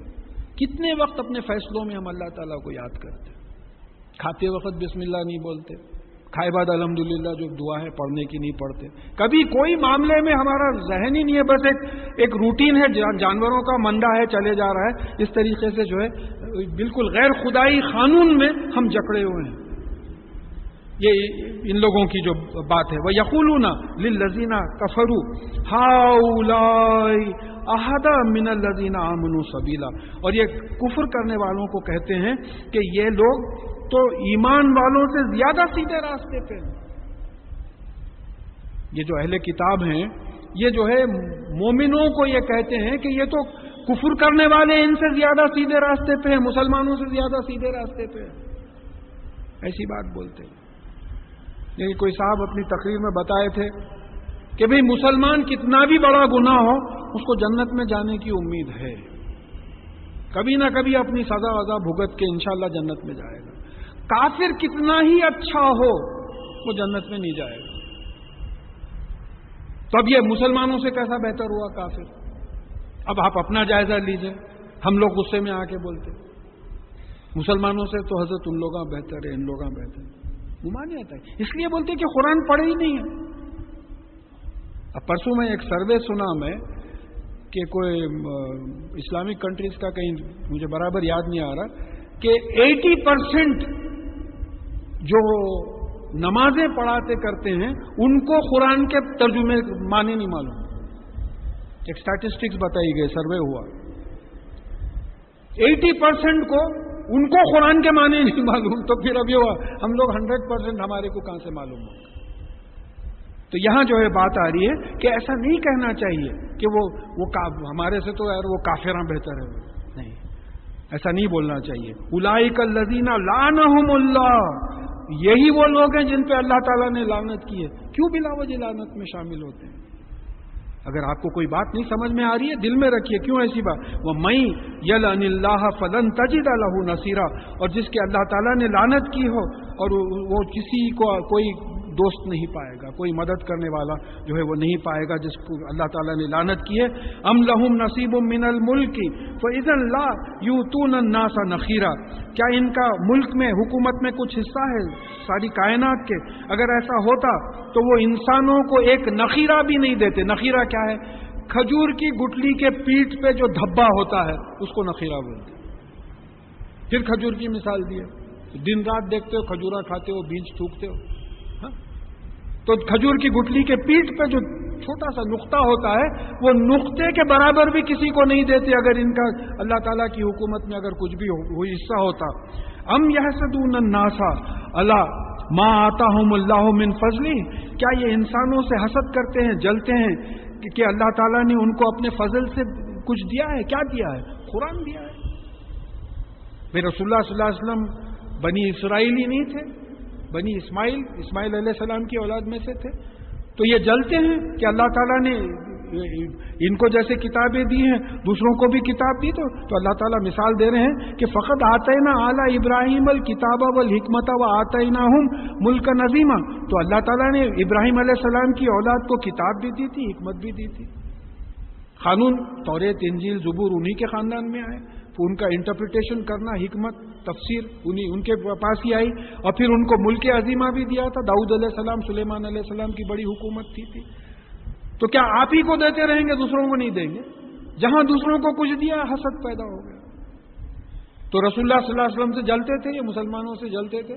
کتنے وقت اپنے فیصلوں میں ہم اللہ تعالیٰ کو یاد کرتے، کھاتے وقت بسم اللہ نہیں بولتے، کھائے بعد الحمدللہ جو دعا ہے پڑھنے کی نہیں پڑھتے، کبھی کوئی معاملے میں ہمارا ذہن ہی نہیں ہے، بس ایک روٹین ہے، جانوروں کا منڈا ہے چلے جا رہا ہے، اس طریقے سے جو ہے بالکل غیر خدائی قانون میں ہم جکڑے ہوئے ہیں۔ یہ ان لوگوں کی جو بات ہے، وَيَقُولُونَ لِلَّذِينَ كَفَرُوا هَؤُلَاءِ أَهْدَىٰ مِنَ الَّذِينَ آمَنُوا سَبِيلًا، اور یہ کفر کرنے والوں کو کہتے ہیں کہ یہ لوگ تو ایمان والوں سے زیادہ سیدھے راستے پہ ہیں۔ یہ جو اہل کتاب ہیں یہ جو ہے مومنوں کو یہ کہتے ہیں کہ یہ تو کفر کرنے والے ان سے زیادہ سیدھے راستے پہ ہیں، مسلمانوں سے زیادہ سیدھے راستے پہ ہیں، ایسی بات بولتے ہیں۔ لیکن کوئی صاحب اپنی تقریر میں بتائے تھے کہ بھئی مسلمان کتنا بھی بڑا گناہ ہو اس کو جنت میں جانے کی امید ہے، کبھی نہ کبھی اپنی سزا وزا بھگت کے انشاءاللہ جنت میں جائے گا۔ کافر کتنا ہی اچھا ہو وہ جنت میں نہیں جائے گا۔ تو اب یہ مسلمانوں سے کیسا بہتر ہوا کافر؟ اب آپ اپنا جائزہ لیجئے، ہم لوگ غصے میں آ کے بولتے مسلمانوں سے تو حضرت ان لوگاں بہتر ہے، ان لوگاں بہتر ہے، گمان نہیں آتا ہے، اس لیے بولتے کہ قرآن پڑھے ہی نہیں ہے۔ اب پرسوں میں ایک سروے سنا میں کہ کوئی اسلامک کنٹریز کا، کہیں مجھے برابر یاد نہیں آ رہا، کہ 80% جو نمازیں پڑھاتے کرتے ہیں ان کو قرآن کے ترجمے معنی نہیں معلوم۔ ایک اسٹیٹسٹکس بتائی گئی، سروے ہوا، 80% کو ان کو قرآن کے معنی نہیں معلوم، تو پھر اب یہ ہوا ہم لوگ 100% ہمارے کو کہاں سے معلوم ہو؟ تو یہاں جو ہے بات آ رہی ہے کہ ایسا نہیں کہنا چاہیے کہ وہ ہمارے سے تو یار وہ کافراں بہتر ہے، نہیں، ایسا نہیں بولنا چاہیے۔ اولئک الذین لعنہم اللہ، یہی وہ لوگ ہیں جن پہ اللہ تعالیٰ نے لعنت کی ہے۔ کیوں بلا وجہ لعنت میں شامل ہوتے ہیں؟ اگر آپ کو کوئی بات نہیں سمجھ میں آ رہی ہے دل میں رکھیے، کیوں ایسی بات؟ وَمَن یلعن اللہ فلن تجد لہ نصیرا، اور جس کے اللہ تعالیٰ نے لعنت کی ہو اور وہ کسی کو کوئی دوست نہیں پائے گا، کوئی مدد کرنے والا جو ہے وہ نہیں پائے گا جس کو اللہ تعالیٰ نے لعنت کی ہے. ام لہم نصیب من الملک فاذا لا یؤتون الناس نخیرا، کیا ان کا ملک میں حکومت میں کچھ حصہ ہے ساری کائنات کے؟ اگر ایسا ہوتا تو وہ انسانوں کو ایک نخیرہ بھی نہیں دیتے. نخیرہ کیا ہے؟ کھجور کی گٹلی کے پیٹ پہ جو دھبا ہوتا ہے اس کو نخیرہ بولتے. پھر کھجور کی مثال دی ہے، دن رات دیکھتے ہو کھجورا کھاتے ہو، بیج تھوکتے ہو. ہاں؟ تو کھجور کی گٹلی کے پیٹ پہ جو چھوٹا سا نقطہ ہوتا ہے وہ نقطے کے برابر بھی کسی کو نہیں دیتے اگر ان کا اللہ تعالیٰ کی حکومت میں اگر کچھ بھی حصہ ہوتا. ام یحسدون الناس الا ما آتاہم اللہ من فضلہ، کیا یہ انسانوں سے حسد کرتے ہیں، جلتے ہیں کہ اللہ تعالیٰ نے ان کو اپنے فضل سے کچھ دیا ہے؟ کیا دیا ہے؟ قرآن دیا ہے. پھر رسول اللہ صلی اللہ علیہ وسلم بنی اسرائیلی نہیں تھے، بنی اسماعیل علیہ السلام کی اولاد میں سے تھے. تو یہ جلتے ہیں کہ اللہ تعالیٰ نے ان کو جیسے کتابیں دی ہیں دوسروں کو بھی کتاب دی. تو اللہ تعالیٰ مثال دے رہے ہیں کہ فقط آتینا اعلی ابراہیم الکتاب والحکمت وآتیناہم ملکا عظیما. تو اللہ تعالیٰ نے ابراہیم علیہ السلام کی اولاد کو کتاب بھی دی تھی، حکمت بھی دی تھی. قانون توریت انجیل زبور انہی کے خاندان میں آئے، ان کا انٹرپریٹیشن کرنا، حکمت تفسیر ان کے پاس ہی آئی. اور پھر ان کو ملک عظیمہ بھی دیا تھا. داؤد علیہ السلام، سلیمان علیہ السلام کی بڑی حکومت تھی. تو کیا آپ ہی کو دیتے رہیں گے، دوسروں کو نہیں دیں گے؟ جہاں دوسروں کو کچھ دیا حسد پیدا ہو گیا. تو رسول اللہ صلی اللہ علیہ وسلم سے جلتے تھے، یہ مسلمانوں سے جلتے تھے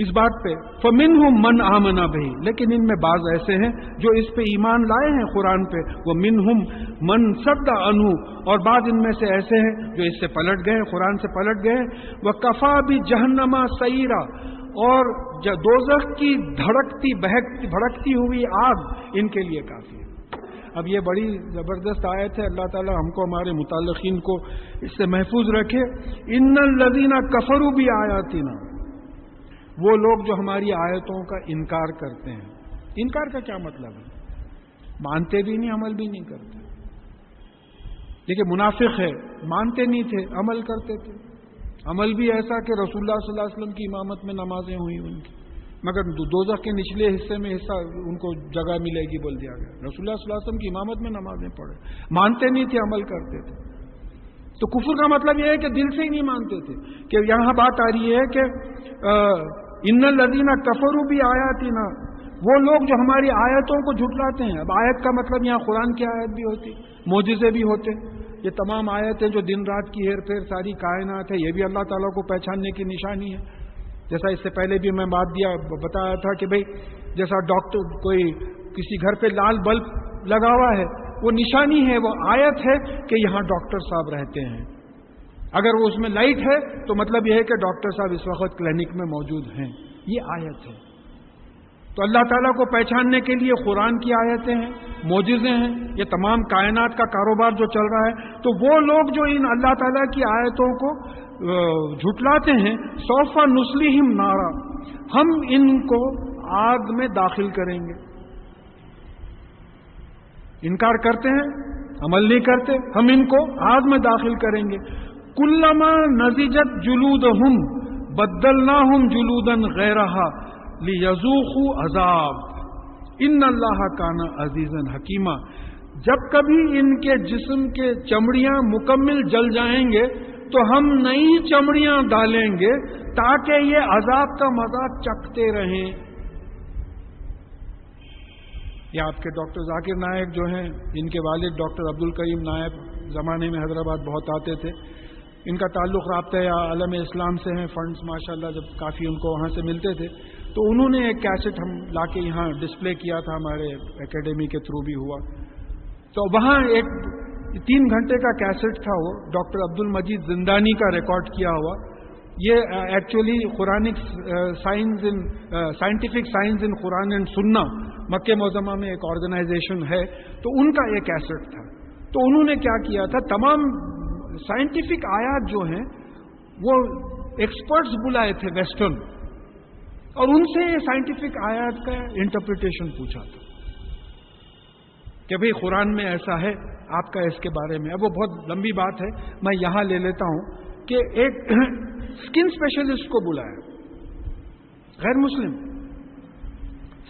اس بات پہ. فمنہم من آمن بہ، لیکن ان میں بعض ایسے ہیں جو اس پہ ایمان لائے ہیں قرآن پہ. ومنہم من صد عنہ، اور بعض ان میں سے ایسے ہیں جو اس سے پلٹ گئے، قرآن سے پلٹ گئے. وکفا بجہنم سعیرا، اور دوزخ کی دھڑکتی بھڑکتی ہوئی آگ ان کے لیے کافی ہے. اب یہ بڑی زبردست آیت ہے. اللہ تعالی ہم کو ہمارے متعلقین کو اس سے محفوظ رکھے. ان الذین کفروا بآیاتنا، وہ لوگ جو ہماری آیتوں کا انکار کرتے ہیں. انکار کا کیا مطلب ہے؟ مانتے بھی نہیں، عمل بھی نہیں کرتے. دیکھیں منافق ہے، مانتے نہیں تھے، عمل کرتے تھے. عمل بھی ایسا کہ رسول اللہ صلی اللہ علیہ وسلم کی امامت میں نمازیں ہوئی ان کی، مگر دوزخ کے نچلے حصے میں حصہ ان کو جگہ ملے گی بول دیا گیا. رسول اللہ صلی اللہ علیہ وسلم کی امامت میں نمازیں پڑھے، مانتے نہیں تھے، عمل کرتے تھے. تو کفر کا مطلب یہ ہے کہ دل سے ہی نہیں مانتے تھے. کہ یہاں بات آ رہی ہے کہ ان الذین کفروا بآیاتنا، وہ لوگ جو ہماری آیتوں کو جھٹلاتے ہیں. اب آیت کا مطلب یہاں قرآن کی آیت بھی ہوتی، معجزے بھی ہوتے. یہ تمام آیتیں جو دن رات کی ہیر پھیر ساری کائنات ہے، یہ بھی اللہ تعالیٰ کو پہچاننے کی نشانی ہے. جیسا اس سے پہلے بھی میں بتایا تھا کہ بھئی جیسا ڈاکٹر کوئی کسی گھر پہ لال بلب لگا ہوا ہے، وہ نشانی ہے، وہ آیت ہے کہ یہاں ڈاکٹر صاحب رہتے ہیں. اگر وہ اس میں لائٹ ہے تو مطلب یہ ہے کہ ڈاکٹر صاحب اس وقت کلینک میں موجود ہیں. یہ آیت ہے. تو اللہ تعالیٰ کو پہچاننے کے لیے قرآن کی آیتیں ہیں، معجزے ہیں، یہ تمام کائنات کا کاروبار جو چل رہا ہے. تو وہ لوگ جو ان اللہ تعالیٰ کی آیتوں کو جھٹلاتے ہیں، سوف نصلیہم نارا، ہم ان کو آگ میں داخل کریں گے. انکار کرتے ہیں، عمل نہیں کرتے، ہم ان کو آگ میں داخل کریں گے. کلما نضجت جلودہم بدلناہم جلودا غیرہا لیذوقوا عذاب ان اللہ کان عزیزا حکیما. جب کبھی ان کے جسم کے چمڑیاں مکمل جل جائیں گے تو ہم نئی چمڑیاں ڈالیں گے تاکہ یہ عذاب کا مزہ چکھتے رہیں. یہ آپ کے ڈاکٹر ذاکر نائک جو ہیں، ان کے والد ڈاکٹر عبد الکریم نائب زمانے میں حیدرآباد بہت آتے تھے. ان کا تعلق رابطہ عالم اسلام سے ہیں. فنڈز ماشاءاللہ جب کافی ان کو وہاں سے ملتے تھے تو انہوں نے ایک کیسٹ ہم لا کے یہاں ڈسپلے کیا تھا، ہمارے اکیڈمی کے تھرو بھی ہوا. تو وہاں ایک 3 گھنٹے کا کیسٹ تھا، وہ ڈاکٹر عبد المجید زندانی کا ریکارڈ کیا ہوا. یہ actually Quranic scientific science in Quran and سننا مکہ معظمہ میں ایک آرگنائزیشن ہے، تو ان کا یہ کیسٹ تھا. تو انہوں نے کیا کیا تھا، تمام سائنٹیفک آیات جو ہیں وہ ایکسپرٹس بلائے تھے ویسٹرن، اور ان سے یہ سائنٹیفک آیات کا انٹرپریٹیشن پوچھا تھا کہ بھئی قرآن میں ایسا ہے، آپ کا اس کے بارے میں. اب وہ بہت لمبی بات ہے، میں یہاں لے لیتا ہوں کہ ایک اسکن اسپیشلسٹ کو بلایا، غیر مسلم،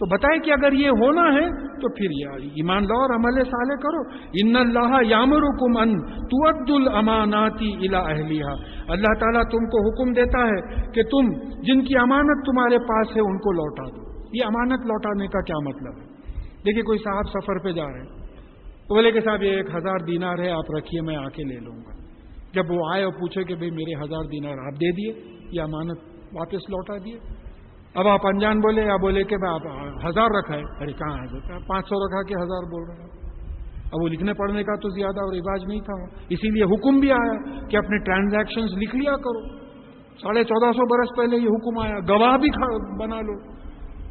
تو بتائے کہ اگر یہ ہونا ہے تو پھر ایمان لاؤ اور عمل صالح کرو. ان اللہ یامرکم ان تؤدوا الامانات الی اہلیہا. اللہ تعالیٰ تم کو حکم دیتا ہے کہ تم جن کی امانت تمہارے پاس ہے ان کو لوٹا دو. یہ امانت لوٹانے کا کیا مطلب ہے؟ دیکھیے کوئی صاحب سفر پہ جا رہے ہیں تو بولے کہ صاحب یہ 1000 دینار ہے آپ رکھیے میں آ کے لے لوں گا. جب وہ آئے اور پوچھے کہ بھئی میرے 1000 دینار آپ دے دیے یہ امانت واپس لوٹا دیے. اب آپ انجان بولے یا بولے کہ آپ 1000 رکھا ہے. ارے کہاں ہے 500 رکھا کہ 1000 بول رہے ہیں. اب وہ لکھنے پڑھنے کا تو زیادہ اور رواج نہیں تھا, اسی لیے حکم بھی آیا کہ اپنے ٹرانزیکشنز لکھ لیا کرو. 1450 برس پہلے یہ حکم آیا, گواہ بھی بنا لو.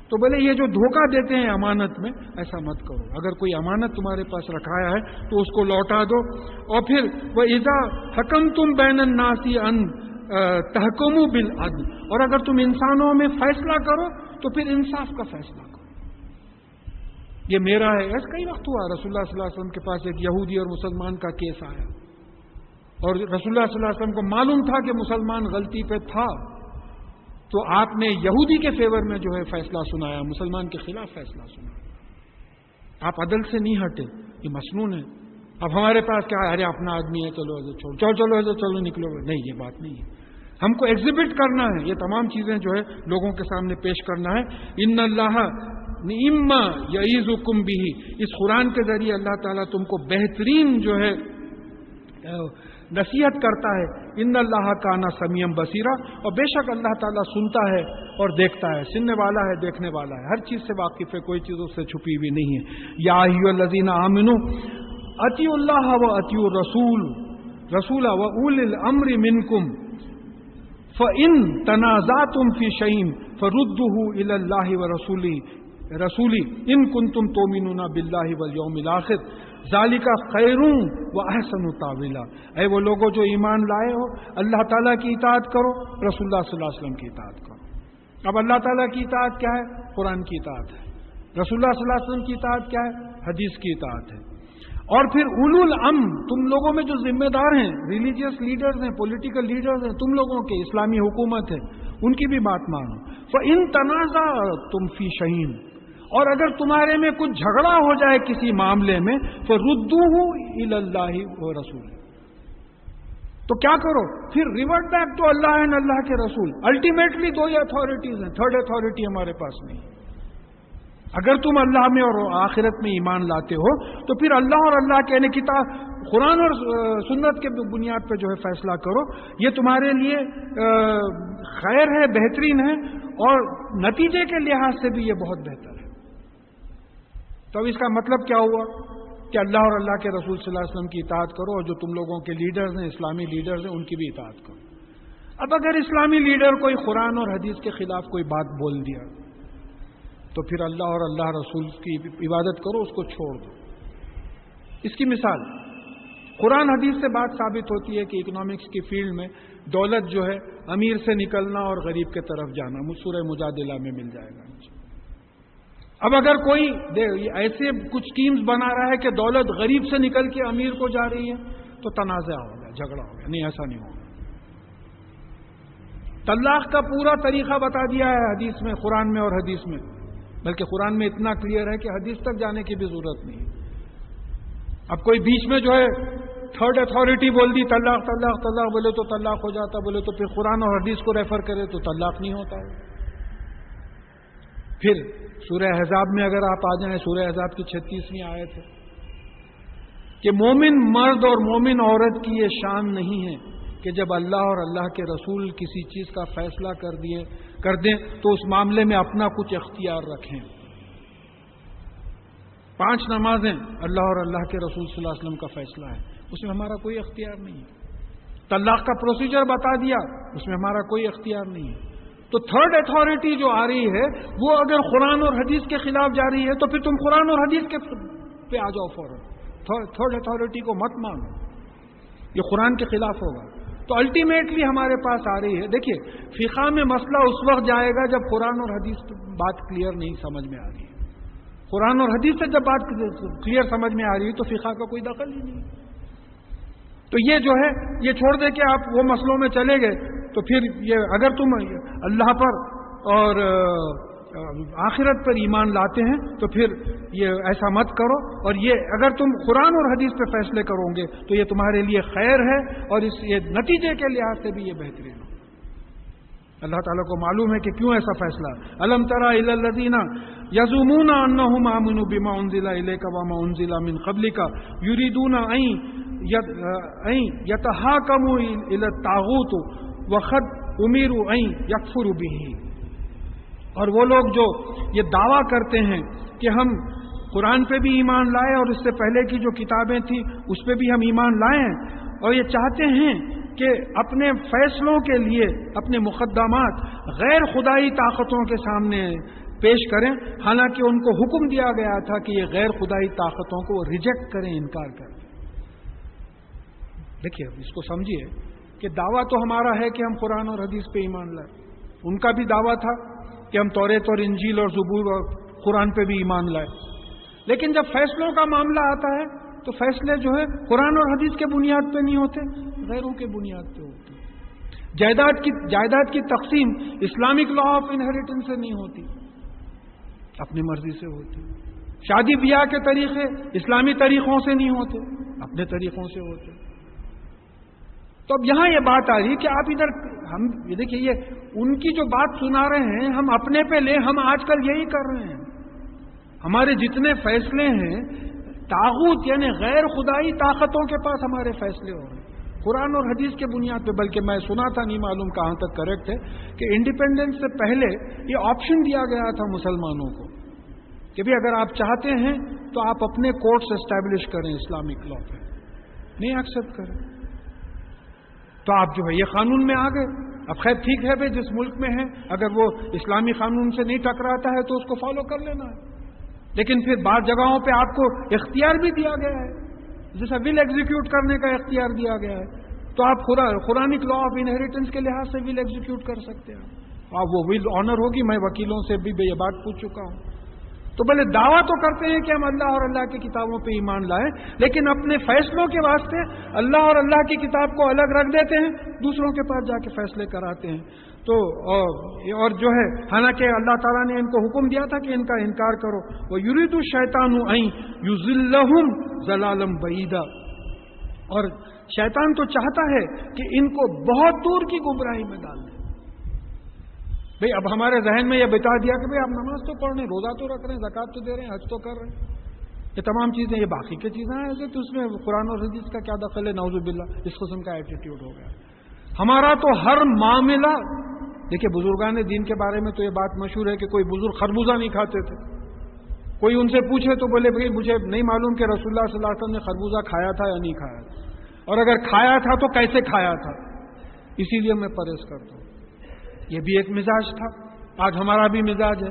تو بولے یہ جو دھوکہ دیتے ہیں امانت میں ایسا مت کرو. اگر کوئی امانت تمہارے پاس رکھایا ہے تو اس کو لوٹا دو. اور پھر وَإِذَا حَكَمْتُمْ بَيْنَ النَّاسِ أَن تحکموا بالعدل. اور اگر تم انسانوں میں فیصلہ کرو تو پھر انصاف کا فیصلہ کرو. یہ میرا ہے. ایسا کئی وقت ہوا رسول اللہ صلی اللہ علیہ وسلم کے پاس ایک یہودی اور مسلمان کا کیس آیا اور رسول اللہ صلی اللہ علیہ وسلم کو معلوم تھا کہ مسلمان غلطی پہ تھا, تو آپ نے یہودی کے فیور میں جو ہے فیصلہ سنایا, مسلمان کے خلاف فیصلہ سنایا. آپ عدل سے نہیں ہٹے, یہ مسنون ہے. اب ہمارے پاس کیا ہے, ارے اپنا آدمی ہے چلو ایسے چھوڑو, چلو نکلو. نہیں, یہ بات نہیں ہے. ہم کو ایگزیبٹ کرنا ہے, یہ تمام چیزیں جو ہے لوگوں کے سامنے پیش کرنا ہے. ان اللہ نعما یعظکم بہ. اس قرآن کے ذریعے اللہ تعالیٰ تم کو بہترین جو ہے نصیحت کرتا ہے. ان اللہ کان سمیعا بصیرا. اور بے شک اللہ تعالیٰ سنتا ہے اور دیکھتا ہے, سننے والا ہے, دیکھنے والا ہے, ہر چیز سے واقف ہے, کوئی چیز اس سے چھپی ہوئی نہیں ہے. یا ایھا الذین آمنوا اطیعوا اللہ و اطیعوا الرسول و اولی الامر منکم فإن تنازعتم فی شیء فردوه الی اللہ ورسولہ ان کنتم تؤمنون باللہ والیوم الآخر ذالک خیر و احسن تاویلا. اے وہ لوگوں جو ایمان لائے ہو, اللہ تعالیٰ کی اطاعت کرو, رسول اللہ صلی اللہ علیہ وسلم کی اطاعت کرو. اب اللہ تعالیٰ کی اطاعت کیا ہے؟ قرآن کی اطاعت ہے. رسول اللہ صلی اللہ علیہ وسلم کی اطاعت کیا ہے؟ حدیث کی اطاعت ہے. اور پھر اولو الامر, تم لوگوں میں جو ذمہ دار ہیں, ریلیجیس لیڈرز ہیں, پولیٹیکل لیڈرز ہیں, تم لوگوں کے اسلامی حکومت ہے, ان کی بھی بات مانو. فإن تنازعتم فی شیء. اور اگر تمہارے میں کچھ جھگڑا ہو جائے کسی معاملے میں فردوہ الی اللہ و رسول. تو کیا کرو پھر؟ Revert back to Allah and Allah کے رسول. الٹیمیٹلی دو ہی اتھارٹیز ہیں, تھرڈ اتھارٹی ہمارے پاس نہیں. اگر تم اللہ میں اور آخرت میں ایمان لاتے ہو تو پھر اللہ اور اللہ کے یعنی کتاب قرآن اور سنت کے بنیاد پہ جو ہے فیصلہ کرو. یہ تمہارے لیے خیر ہے, بہترین ہے, اور نتیجے کے لحاظ سے بھی یہ بہت بہتر ہے. تو اب اس کا مطلب کیا ہوا کہ اللہ اور اللہ کے رسول صلی اللہ علیہ وسلم کی اطاعت کرو, اور جو تم لوگوں کے لیڈرز ہیں, اسلامی لیڈرز ہیں, ان کی بھی اطاعت کرو. اب اگر اسلامی لیڈر کوئی قرآن اور حدیث کے خلاف کوئی بات بول دیا تو پھر اللہ اور اللہ رسول کی عبادت کرو, اس کو چھوڑ دو. اس کی مثال قرآن حدیث سے بات ثابت ہوتی ہے کہ اکنامکس کی فیلڈ میں دولت جو ہے امیر سے نکلنا اور غریب کے طرف جانا سورہ مجادلہ میں مل جائے گا. اب اگر کوئی ایسے کچھ اسکیمز بنا رہا ہے کہ دولت غریب سے نکل کے امیر کو جا رہی ہے تو تنازع ہو گیا, جھگڑا ہو گیا. نہیں, ایسا نہیں ہوگا. طلاق کا پورا طریقہ بتا دیا ہے حدیث میں, قرآن میں اور حدیث میں, بلکہ قرآن میں اتنا کلیئر ہے کہ حدیث تک جانے کی بھی ضرورت نہیں. اب کوئی بیچ میں جو ہے تھرڈ اتھارٹی بول دی طلاق طلاق طلاق, بولے تو طلاق ہو جاتا, بولے تو پھر قرآن اور حدیث کو ریفر کرے تو طلاق نہیں ہوتا ہے. پھر سورہ احزاب میں اگر آپ آ جائیں, سورہ احزاب کی 36ویں آیت ہے کہ مومن مرد اور مومن عورت کی یہ شان نہیں ہے کہ جب اللہ اور اللہ کے رسول کسی چیز کا فیصلہ کر دیں تو اس معاملے میں اپنا کچھ اختیار رکھیں. 5 نمازیں اللہ اور اللہ کے رسول صلی اللہ علیہ وسلم کا فیصلہ ہے, اس میں ہمارا کوئی اختیار نہیں ہے. طلاق کا پروسیجر بتا دیا, اس میں ہمارا کوئی اختیار نہیں ہے. تو تھرڈ اتھارٹی جو آ رہی ہے وہ اگر قرآن اور حدیث کے خلاف جا رہی ہے تو پھر تم قرآن اور حدیث کے پہ آ جاؤ فوراً. تھرڈ اتھارٹی کو مت مانو, یہ قرآن کے خلاف ہوگا. تو الٹیمیٹلی ہمارے پاس آ رہی ہے. دیکھیے فقہ میں مسئلہ اس وقت جائے گا جب قرآن اور حدیث بات کلیئر نہیں سمجھ میں آ رہی ہے. قرآن اور حدیث سے جب بات کلیئر سمجھ میں آ رہی ہے تو فقہ کا کوئی دخل ہی نہیں. تو یہ جو ہے یہ چھوڑ دے کہ آپ وہ مسئلوں میں چلے گئے تو پھر یہ اگر تم اللہ پر اور آخرت پر ایمان لاتے ہیں تو پھر یہ ایسا مت کرو، اور یہ اگر تم قرآن اور حدیث پہ فیصلے کرو گے تو یہ تمہارے لیے خیر ہے، اور یہ نتیجے کے لحاظ سے بھی یہ بہترین ہو۔ اللہ تعالیٰ کو معلوم ہے کہ کیوں ایسا فیصلہ۔ الم تری الی الذین یزعمون انہم آمنوا بما انزل الیک وما انزل من قبلک یریدون ان یتحاکموا الی الطاغوت وقد امروا ان یکفروا به۔ اور وہ لوگ جو یہ دعویٰ کرتے ہیں کہ ہم قرآن پہ بھی ایمان لائے اور اس سے پہلے کی جو کتابیں تھیں اس پہ بھی ہم ایمان لائے ہیں، اور یہ چاہتے ہیں کہ اپنے فیصلوں کے لیے اپنے مقدمات غیر خدائی طاقتوں کے سامنے پیش کریں، حالانکہ ان کو حکم دیا گیا تھا کہ یہ غیر خدائی طاقتوں کو ریجیکٹ کریں، انکار کریں۔ دیکھیے اس کو سمجھیے کہ دعویٰ تو ہمارا ہے کہ ہم قرآن اور حدیث پہ ایمان لائیں، ان کا بھی دعویٰ تھا کہ ہم توریت اور انجیل اور زبور اور قرآن پہ بھی ایمان لائیں، لیکن جب فیصلوں کا معاملہ آتا ہے تو فیصلے جو ہے قرآن اور حدیث کے بنیاد پہ نہیں ہوتے، غیروں کے بنیاد پہ ہوتے۔ جائیداد کی تقسیم اسلامک لا آف انہیریٹنس سے نہیں ہوتی، اپنی مرضی سے ہوتی۔ شادی بیاہ کے طریقے اسلامی طریقوں سے نہیں ہوتے، اپنے طریقوں سے ہوتے۔ تو اب یہاں یہ بات آ رہی ہے کہ آپ ادھر ہم یہ دیکھیے، یہ ان کی جو بات سنا رہے ہیں ہم اپنے پہ لیں، ہم آج کل یہی کر رہے ہیں۔ ہمارے جتنے فیصلے ہیں طاغوت یعنی غیر خدائی طاقتوں کے پاس ہمارے فیصلے ہو رہے ہیں قرآن اور حدیث کے بنیاد پہ۔ بلکہ میں سنا تھا، نہیں معلوم کہاں تک کریکٹ ہے، کہ انڈیپینڈنس سے پہلے یہ آپشن دیا گیا تھا مسلمانوں کو کہ بھی اگر آپ چاہتے ہیں تو آپ اپنے کورٹس اسٹیبلش کریں اسلامک لا پہ، نہیں ایکسپٹ کریں تو آپ جو ہے یہ قانون میں آ گئے۔ اب خیر ٹھیک ہے بھائی، جس ملک میں ہے اگر وہ اسلامی قانون سے نہیں ٹکراتا ہے تو اس کو فالو کر لینا ہے، لیکن پھر بعض جگہوں پہ آپ کو اختیار بھی دیا گیا ہے، جیسا ول ایگزیکیوٹ کرنے کا اختیار دیا گیا ہے، تو آپ قرآنک لا آف انہیریٹنس کے لحاظ سے ول ایگزیکیوٹ کر سکتے ہیں۔ آپ وہ ول آنر ہوگی، میں وکیلوں سے بھی یہ بات پوچھ چکا ہوں۔ تو بھلے دعویٰ تو کرتے ہیں کہ ہم اللہ اور اللہ کی کتابوں پہ ایمان لائیں، لیکن اپنے فیصلوں کے واسطے اللہ اور اللہ کی کتاب کو الگ رکھ دیتے ہیں، دوسروں کے پاس جا کے فیصلے کراتے ہیں۔ تو اور جو ہے حالانکہ اللہ تعالیٰ نے ان کو حکم دیا تھا کہ ان کا انکار کرو۔ وَيُرِيدُ الشَّيْطَانُ أَن يُضِلَّهُمْ ضَلَالًا بَعِيدًا، اور شیطان تو چاہتا ہے کہ ان کو بہت دور کی گمراہی میں ڈال دے۔ بھئی اب ہمارے ذہن میں یہ بتا دیا کہ بھئی آپ نماز تو پڑھ رہے ہیں، روزہ تو رکھ رہے ہیں، زکوٰۃ تو دے رہے ہیں، حج تو کر رہے ہیں، یہ تمام چیزیں، یہ باقی کی چیزیں ہیں تو اس میں قرآن اور حدیث کا کیا دخل ہے؟ نعوذ باللہ، اس قسم کا ایٹیٹیوڈ ہو گیا ہمارا۔ تو ہر معاملہ دیکھیے، بزرگان دین کے بارے میں تو یہ بات مشہور ہے کہ کوئی بزرگ خربوزہ نہیں کھاتے تھے۔ کوئی ان سے پوچھے تو بولے بھئی مجھے نہیں معلوم کہ رسول اللہ صلی اللہ علیہ وسلم نے خربوزہ کھایا تھا یا نہیں کھایا تھا، اور اگر کھایا تھا تو کیسے کھایا تھا، اسی لیے میں پرہیز کرتا ہوں۔ یہ بھی ایک مزاج تھا۔ آج ہمارا بھی مزاج ہے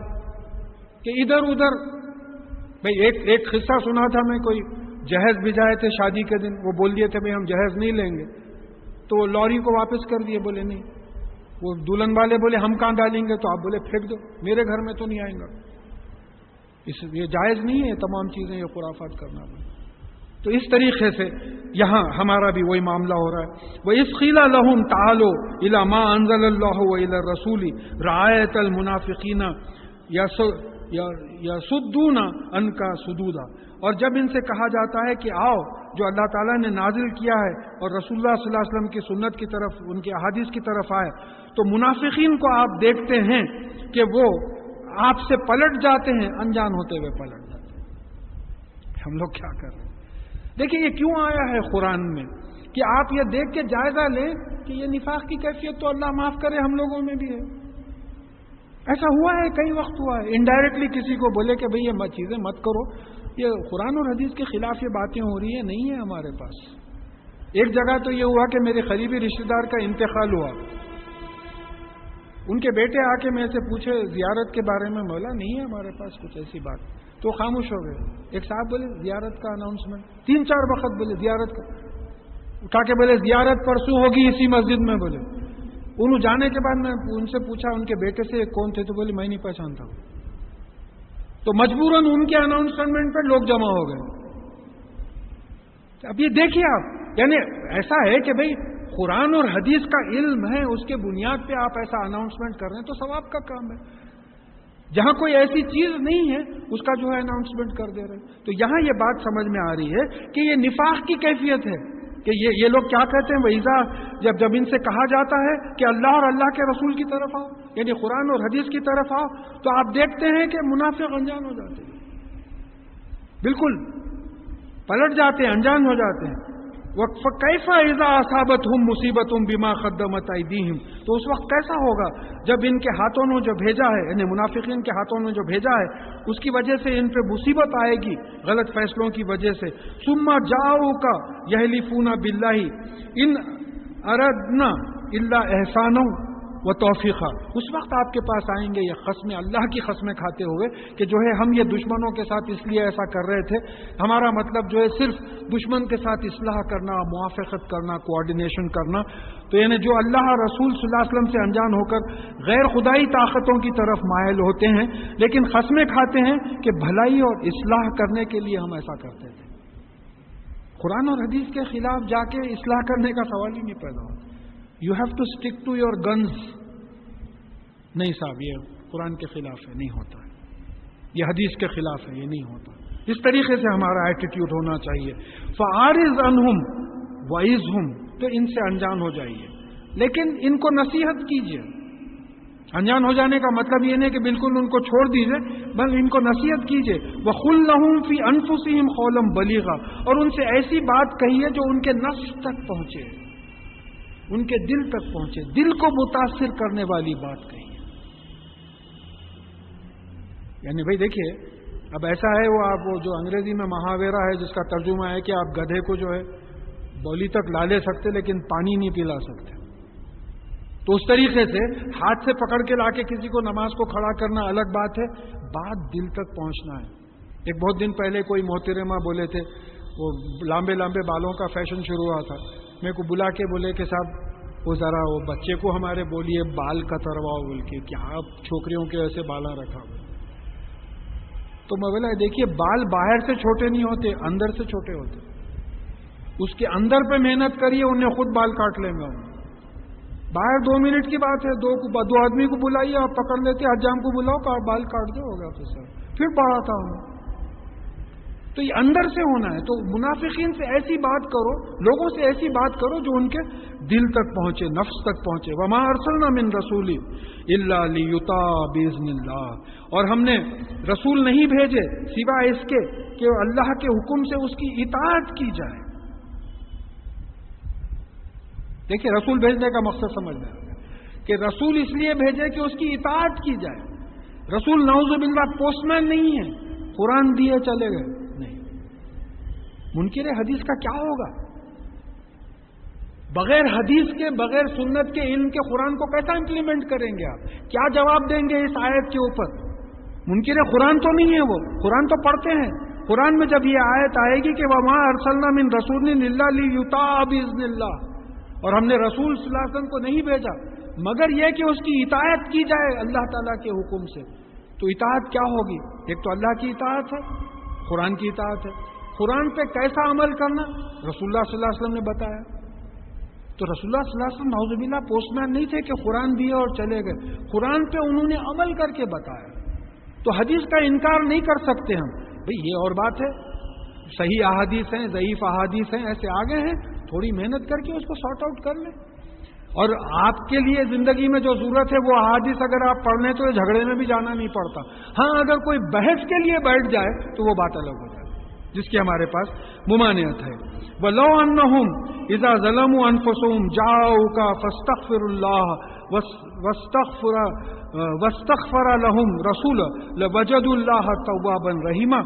کہ ادھر ادھر بھئی ایک قصہ سنا تھا میں، کوئی جہیز بھجائے تھے شادی کے دن، وہ بول دیے تھے بھئی ہم جہیز نہیں لیں گے، تو وہ لوری کو واپس کر دیے، بولے نہیں۔ وہ دلہن والے بولے ہم کہاں ڈالیں گے، تو آپ بولے پھینک دو، میرے گھر میں تو نہیں آئیں گا۔ یہ جائز نہیں ہے، تمام چیزیں یہ خرافات کرنا۔ تو اس طریقے سے یہاں ہمارا بھی وہی معاملہ ہو رہا ہے۔ وَإِذْ قِيلَ لَهُمْ تَعَالَوْا إِلَى مَا أَنزَلَ اللَّهُ وَإِلَى الرَّسُولِ رَأَيْتَ الْمُنَافِقِينَ يَصُدُّونَ عَنْكَ صُدُودًا، اور جب ان سے کہا جاتا ہے کہ آؤ جو اللہ تعالیٰ نے نازل کیا ہے اور رسول اللہ صلی اللہ علیہ وسلم کی سنت کی طرف، ان کے احادیث کی طرف آئے، تو منافقین کو آپ دیکھتے ہیں کہ وہ آپ سے پلٹ جاتے ہیں، انجان ہوتے ہوئے پلٹ جاتے ہیں۔ ہم لوگ کیا کر رہے ہیں؟ دیکھیں یہ کیوں آیا ہے قرآن میں کہ آپ یہ دیکھ کے جائزہ لیں کہ یہ نفاق کی کیفیت تو اللہ معاف کرے ہم لوگوں میں بھی ہے۔ ایسا ہوا ہے، کئی وقت ہوا ہے، انڈائریکٹلی کسی کو بولے کہ بھئی یہ چیزیں مت کرو، یہ قرآن اور حدیث کے خلاف یہ باتیں ہو رہی ہیں، نہیں ہے ہمارے پاس۔ ایک جگہ تو یہ ہوا کہ میرے قریبی رشتہ دار کا انتقال ہوا، ان کے بیٹے آ کے میں سے پوچھے زیارت کے بارے میں، مولا نہیں ہے ہمارے پاس کچھ ایسی بات، تو خاموش ہو گئے۔ ایک صاحب بولے زیارت کا اناؤنسمنٹ، 3-4 وقت بولے زیارت کا، اٹھا کے بولے زیارت پرسوں ہوگی اسی مسجد میں، بولے۔ انہوں جانے کے بعد میں ان سے پوچھا ان کے بیٹے سے کون تھے، تو بولے میں نہیں پہچانتا ہوں۔ تو مجبوراً ان کے اناؤنسمنٹ پہ لوگ جمع ہو گئے۔ اب یہ دیکھیے آپ، یعنی ایسا ہے کہ بھئی قرآن اور حدیث کا علم ہے، اس کے بنیاد پہ آپ ایسا اناؤنسمنٹ کر رہے ہیں تو ثواب کا کام ہے۔ جہاں کوئی ایسی چیز نہیں ہے اس کا جو ہے اناؤنسمنٹ کر دے رہے ہیں۔ تو یہاں یہ بات سمجھ میں آ رہی ہے کہ یہ نفاق کی کیفیت ہے کہ یہ لوگ کیا کہتے ہیں، وَإِذَا جب ان سے کہا جاتا ہے کہ اللہ اور اللہ کے رسول کی طرف آؤ، یعنی قرآن اور حدیث کی طرف آؤ، تو آپ دیکھتے ہیں کہ منافق انجان ہو جاتے ہیں، بالکل پلٹ جاتے ہیں، انجان ہو جاتے ہیں۔ فَكَيْفَ إِذَا أَصَابَتْهُمْ مُصِيبَةٌ بِمَا قَدَّمَتْ أَيْدِيهِمْ، تو اس وقت کیسا ہوگا جب ان کے ہاتھوں نے جو بھیجا ہے، یعنی منافقین کے ہاتھوں نے جو بھیجا ہے اس کی وجہ سے ان پہ مصیبت آئے گی غلط فیصلوں کی وجہ سے۔ ثُمَّ جَاءُوكَ يَحْلِفُونَ بِاللَّهِ إِنْ أَرَدْنَا إِلَّا إِحْسَانًا وَتَوْفِيقًا، اس وقت آپ کے پاس آئیں گے یہ قسمیں، اللہ کی قسمیں کھاتے ہوئے کہ جو ہے ہم یہ دشمنوں کے ساتھ اس لیے ایسا کر رہے تھے، ہمارا مطلب جو ہے صرف دشمن کے ساتھ اصلاح کرنا، موافقت کرنا، کوآرڈینیشن کرنا۔ تو یعنی جو اللہ رسول صلی اللہ علیہ وسلم سے انجان ہو کر غیر خدائی طاقتوں کی طرف مائل ہوتے ہیں، لیکن قسمیں کھاتے ہیں کہ بھلائی اور اصلاح کرنے کے لیے ہم ایسا کرتے تھے۔ قرآن اور حدیث کے خلاف جا کے اصلاح کرنے کا سوال ہی نہیں پیدا ہوتا۔ You have to stick to your guns. نہیں صاحب، یہ قرآن کے خلاف ہے، نہیں ہوتا ہے، یہ حدیث کے خلاف ہے، یہ نہیں ہوتا۔ اس طریقے سے ہمارا ایٹیٹیوڈ ہونا چاہیے۔ فَأَعْرِضْ عَنْهُمْ وَعِظْهُمْ، تو ان سے انجان ہو جائیے، لیکن ان کو نصیحت کیجیے۔ انجان ہو جانے کا مطلب یہ نہیں کہ بالکل ان کو چھوڑ دیجیے، بلکہ ان کو نصیحت کیجیے۔ وَقُلْ لَهُمْ فِي أَنفُسِهِمْ قَوْلًا بَلِيغًا، اور ان سے ایسی بات کہیے جو ان کے نفس تک پہنچے، ان کے دل تک پہنچے، دل کو متاثر کرنے والی بات کہیے۔ یعنی بھائی دیکھیے، اب ایسا ہے وہ جو انگریزی میں محاورہ ہے جس کا ترجمہ ہے کہ آپ گدھے کو جو ہے بولی تک لا لے سکتے لیکن پانی نہیں پلا سکتے، تو اس طریقے سے ہاتھ سے پکڑ کے لا کے کسی کو نماز کو کھڑا کرنا الگ بات ہے، بات دل تک پہنچنا ہے۔ ایک بہت دن پہلے کوئی محترمہ بولے تھے، وہ لمبے لمبے بالوں کا فیشن شروع ہوا تھا، میرے کو بلا کے بولے کہ صاحب وہ ذرا وہ بچے کو ہمارے بولیے بال کترواؤ، بول کے کیا آپ چھوکریوں کے ایسے بالا رکھا ہوا۔ تو میں بولا دیکھیے، بال باہر سے چھوٹے نہیں ہوتے، اندر سے چھوٹے ہوتے، اس کے اندر پہ محنت کریے، انہیں خود بال کاٹ لیں گا۔ باہر 2 منٹ کی بات ہے، دو آدمی کو بلائیے، آپ پکڑ لیتے، حجام کو بلاؤ، بال کاٹ دو، ہوگا تو سر پھر بڑھا تھا ہوں۔ تو یہ اندر سے ہونا ہے۔ تو منافقین سے ایسی بات کرو، لوگوں سے ایسی بات کرو جو ان کے دل تک پہنچے، نفس تک پہنچے۔ وما ارسلنا من رسول الا لیطاع باذن اللہ، اور ہم نے رسول نہیں بھیجے سوائے اس کے کہ اللہ کے حکم سے اس کی اطاعت کی جائے۔ دیکھیں، رسول بھیجنے کا مقصد سمجھنا ہے کہ رسول اس لیے بھیجے کہ اس کی اطاعت کی جائے۔ رسول نعوذ باللہ پوسٹ مین نہیں ہے، قرآن دیے چلے گئے نہیں۔ منکر حدیث کا کیا ہوگا؟ بغیر حدیث کے، بغیر سنت کے، علم کے قرآن کو کیسا امپلیمنٹ کریں گے آپ؟ کیا جواب دیں گے اس آیت کے اوپر؟ منکر قرآن تو نہیں ہے، وہ قرآن تو پڑھتے ہیں۔ قرآن میں جب یہ آیت آئے گی کہ وَمَا أَرْسَلْنَا مِن رَسُولٍ إِلَّا لِيُطَاعَ بِإِذْنِ اللَّهِ، اور ہم نے رسول صلی اللہ علیہ وسلم کو نہیں بھیجا مگر یہ کہ اس کی اطاعت کی جائے اللہ تعالیٰ کے حکم سے۔ تو اطاعت کیا ہوگی؟ ایک تو اللہ کی اطاعت ہے، قرآن کی اطاعت ہے۔ قرآن پہ کیسا عمل کرنا رسول اللہ صلی اللہ علیہ وسلم نے بتایا۔ تو رسول اللہ صلی اللہ علیہ وسلم نعوذ باللہ پوسٹ مین نہیں تھے کہ قرآن دیے اور چلے گئے، قرآن پہ انہوں نے عمل کر کے بتایا۔ تو حدیث کا انکار نہیں کر سکتے ہم، بھئی یہ اور بات ہے، صحیح احادیث ہیں، ضعیف احادیث ہیں، ایسے آگے ہیں، تھوڑی محنت کر کے اس کو سارٹ آؤٹ کر لیں۔ اور آپ کے لیے زندگی میں جو ضرورت ہے وہ احادیث اگر آپ پڑھ لیں تو جھگڑے میں بھی جانا نہیں پڑتا۔ ہاں، اگر کوئی بحث کے لیے بیٹھ جائے تو وہ بات الگ ہو جائے جس کی ہمارے پاس ممانعت ہے۔ وَلَوْ أَنَّهُمْ إِذَا ظَلَمُوا أَنفُسَهُمْ جَاءُوكَ فَاسْتَغْفِرُوا اللَّهَ وَاسْتَغْفَرَ لَهُمْ رَسُولًا لَوَجَدُوا اللَّهَ تَوَّابًا رَحِيمًا،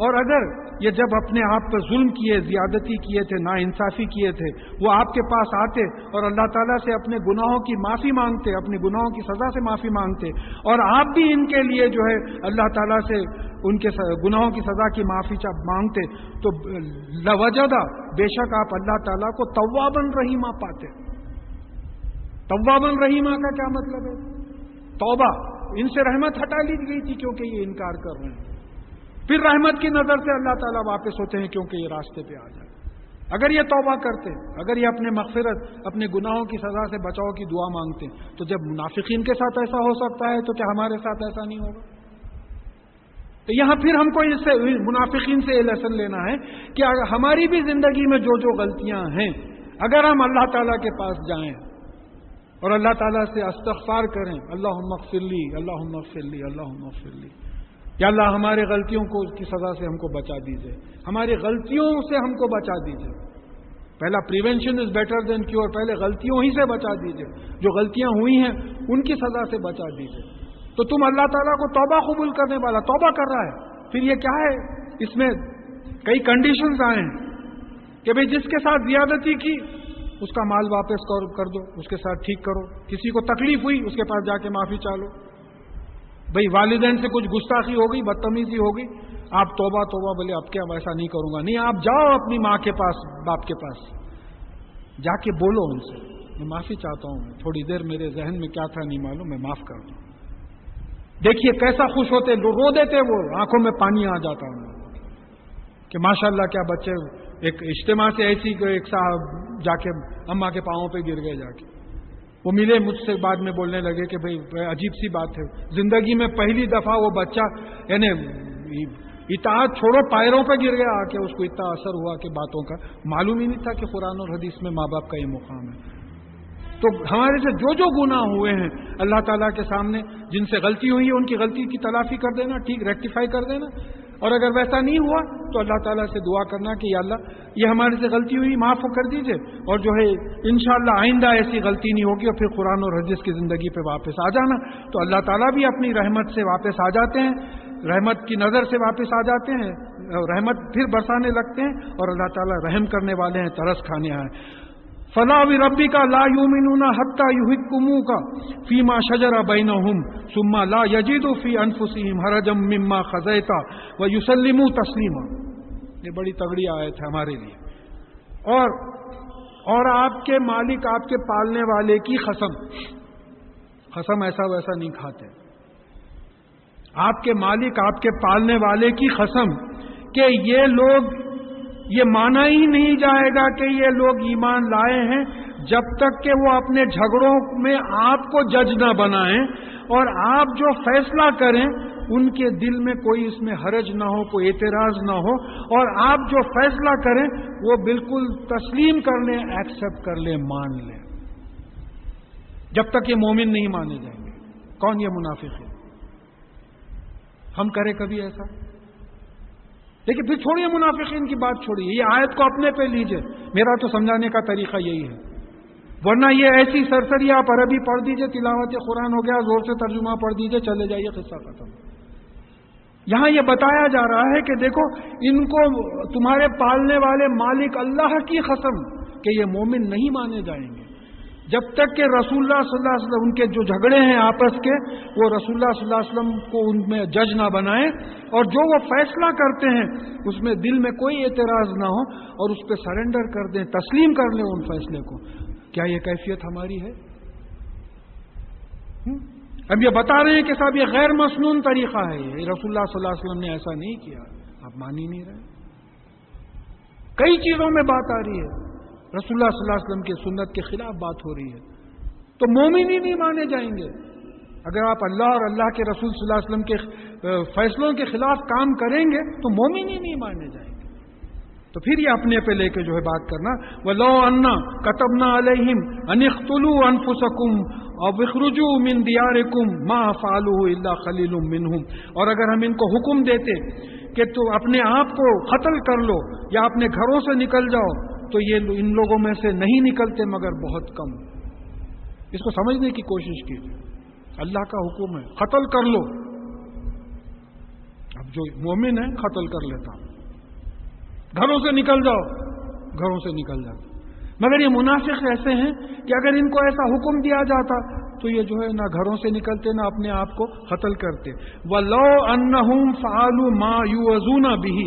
اور اگر یہ جب اپنے آپ پر ظلم کیے، زیادتی کیے تھے، ناانصافی کیے تھے، وہ آپ کے پاس آتے اور اللہ تعالیٰ سے اپنے گناہوں کی معافی مانگتے، اپنے گناہوں کی سزا سے معافی مانگتے، اور آپ بھی ان کے لیے جو ہے اللہ تعالیٰ سے ان کے گناہوں کی سزا کی معافی مانگتے، تو لوجدہ، بے شک آپ اللہ تعالیٰ کو توابن رحیمہ پاتے۔ توابن رحیمہ کا کیا مطلب ہے؟ توبہ، ان سے رحمت ہٹا لی گئی تھی کیونکہ یہ انکار کر رہے ہیں، پھر رحمت کی نظر سے اللہ تعالیٰ واپس ہوتے ہیں کیونکہ یہ راستے پہ آ جائے۔ اگر یہ توبہ کرتے، اگر یہ اپنے مغفرت، اپنے گناہوں کی سزا سے بچاؤ کی دعا مانگتے، تو جب منافقین کے ساتھ ایسا ہو سکتا ہے تو کیا ہمارے ساتھ ایسا نہیں ہوگا؟ تو یہاں پھر ہم کو اس سے منافقین سے یہ لیسن لینا ہے کہ اگر ہماری بھی زندگی میں جو جو غلطیاں ہیں، اگر ہم اللہ تعالیٰ کے پاس جائیں اور اللہ تعالیٰ سے استغفار کریں، اللہم اغفر لی، اللہم اغفر لی، اللہم اغفر لی، یا اللہ ہمارے غلطیوں کو کی سزا سے ہم کو بچا دیجئے، ہماری غلطیوں سے ہم کو بچا دیجئے. پہلا prevention is better than cure, پہلے غلطیوں ہی سے بچا دیجئے، جو غلطیاں ہوئی ہیں ان کی سزا سے بچا دیجئے. تو تم اللہ تعالیٰ کو توبہ قبول کرنے والا توبہ کر رہا ہے، پھر یہ کیا ہے؟ اس میں کئی کنڈیشنز آئے ہیں کہ بھئی جس کے ساتھ زیادتی کی اس کا مال واپس کر دو، اس کے ساتھ ٹھیک کرو، کسی کو تکلیف ہوئی اس کے پاس جا کے معافی چالو، بھئی والدین سے کچھ گستاخی ہو گئی، بدتمیزی ہو گئی، آپ توبہ بولے اب کیا ویسا نہیں کروں گا، نہیں، آپ جاؤ اپنی ماں کے پاس، باپ کے پاس جا کے بولو ان سے، میں معافی چاہتا ہوں، تھوڑی دیر میرے ذہن میں کیا تھا نہیں معلوم، میں معاف کر دوں. دیکھیے کیسا خوش ہوتے، رو دیتے، وہ آنکھوں میں پانی آ جاتا ہوں کہ ماشاءاللہ کیا بچے. ایک اجتماع سے ایسی کہ ایک صاحب جا کے اماں کے پاؤں پہ گر گئے، جا کے وہ ملے مجھ سے، بعد میں بولنے لگے کہ بھئی عجیب سی بات ہے، زندگی میں پہلی دفعہ وہ بچہ یعنی اطاعت چھوڑو پیروں پہ گر گیا، آ کے اس کو اتنا اثر ہوا کہ باتوں کا معلوم ہی نہیں تھا کہ قرآن اور حدیث میں ماں باپ کا یہ مقام ہے. تو ہمارے سے جو جو گناہ ہوئے ہیں اللہ تعالیٰ کے سامنے، جن سے غلطی ہوئی ہے ان کی غلطی کی تلافی کر دینا، ٹھیک ریکٹیفائی کر دینا، اور اگر ویسا نہیں ہوا تو اللہ تعالیٰ سے دعا کرنا کہ یا اللہ یہ ہمارے سے غلطی ہوئی معاف کر دیجئے، اور جو ہے انشاءاللہ آئندہ ایسی غلطی نہیں ہوگی، اور پھر قرآن اور حدیث کی زندگی پہ واپس آ جانا. تو اللہ تعالیٰ بھی اپنی رحمت سے واپس آ جاتے ہیں، رحمت کی نظر سے واپس آ جاتے ہیں، رحمت پھر برسانے لگتے ہیں، اور اللہ تعالیٰ رحم کرنے والے ہیں، ترس کھانے آئے. فلا وربک لا یؤمنون حتی یحکموک فیما شجر بینہم ثم لا یجدوا فی انفسہم حرجا مما قضیت ویسلموا تسلیما. یہ بڑی تگڑی آیت ہے ہمارے لیے. اور آپ کے مالک، آپ کے پالنے والے کی قسم ایسا ویسا نہیں کھاتے. آپ کے مالک، آپ کے پالنے والے کی قسم کہ یہ لوگ، یہ مانا ہی نہیں جائے گا کہ یہ لوگ ایمان لائے ہیں جب تک کہ وہ اپنے جھگڑوں میں آپ کو جج نہ بنائیں، اور آپ جو فیصلہ کریں ان کے دل میں کوئی اس میں حرج نہ ہو، کوئی اعتراض نہ ہو، اور آپ جو فیصلہ کریں وہ بالکل تسلیم کر لیں، ایکسپٹ کر لیں، مان لیں. جب تک یہ مومن نہیں مانے جائیں گے. کون یہ منافق ہے؟ ہم کریں کبھی ایسا؟ لیکن پھر چھوڑیے منافقین کی بات، چھوڑیے، یہ آیت کو اپنے پہ لیجئے. میرا تو سمجھانے کا طریقہ یہی ہے، ورنہ یہ ایسی سرسری آپ عربی پڑھ دیجئے، تلاوت قرآن ہو گیا، زور سے ترجمہ پڑھ دیجئے، چلے جائیے، قصہ ختم. یہاں یہ بتایا جا رہا ہے کہ دیکھو ان کو تمہارے پالنے والے مالک اللہ کی قسم کہ یہ مومن نہیں مانے جائیں گے جب تک کہ رسول اللہ صلی اللہ علیہ وسلم، ان کے جو جھگڑے ہیں آپس کے، وہ رسول اللہ صلی اللہ علیہ وسلم کو ان میں جج نہ بنائیں، اور جو وہ فیصلہ کرتے ہیں اس میں دل میں کوئی اعتراض نہ ہو، اور اس پہ سرنڈر کر دیں، تسلیم کر لیں ان فیصلے کو. کیا یہ کیفیت ہماری ہے؟ اب یہ بتا رہے ہیں کہ صاحب یہ غیر مسنون طریقہ ہے، یہ رسول اللہ صلی اللہ علیہ وسلم نے ایسا نہیں کیا. آپ مان ہی نہیں رہے. کئی چیزوں میں بات آ رہی ہے، رسول اللہ صلی اللہ علیہ وسلم کی سنت کے خلاف بات ہو رہی ہے، تو مومن ہی نہیں مانے جائیں گے. اگر آپ اللہ اور اللہ کے رسول صلی اللہ علیہ وسلم کے فیصلوں کے خلاف کام کریں گے تو مومن ہی نہیں مانے جائیں گے. تو پھر یہ اپنے پہ لے کے جو ہے بات کرنا، وَلَوْ أَنَّا كَتَبْنَا عَلَيْهِمْ أَنِ اقْتُلُوا أَنفُسَكُمْ أَوْ اخْرُجُوا مِنْ دِيَارِكُمْ مَا فَعَلُوهُ إِلَّا قَلِيلٌ مِّنْهُمْ. اور اگر ہم ان کو حکم دیتے کہ تو اپنے آپ کو قتل کر لو یا اپنے گھروں سے نکل جاؤ، تو یہ ان لوگوں میں سے نہیں نکلتے مگر بہت کم. اس کو سمجھنے کی کوشش کیجیے. اللہ کا حکم ہے قتل کر لو، اب جو مومن ہے قتل کر لیتا، گھروں سے نکل جاؤ، گھروں سے نکل جاتا. مگر یہ منافق ایسے ہیں کہ اگر ان کو ایسا حکم دیا جاتا تو یہ جو ہے نہ گھروں سے نکلتے نہ اپنے آپ کو قتل کرتے. وَلَوْ أَنَّهُمْ فَعَلُوا مَا يُوعَظُونَ بِهِ،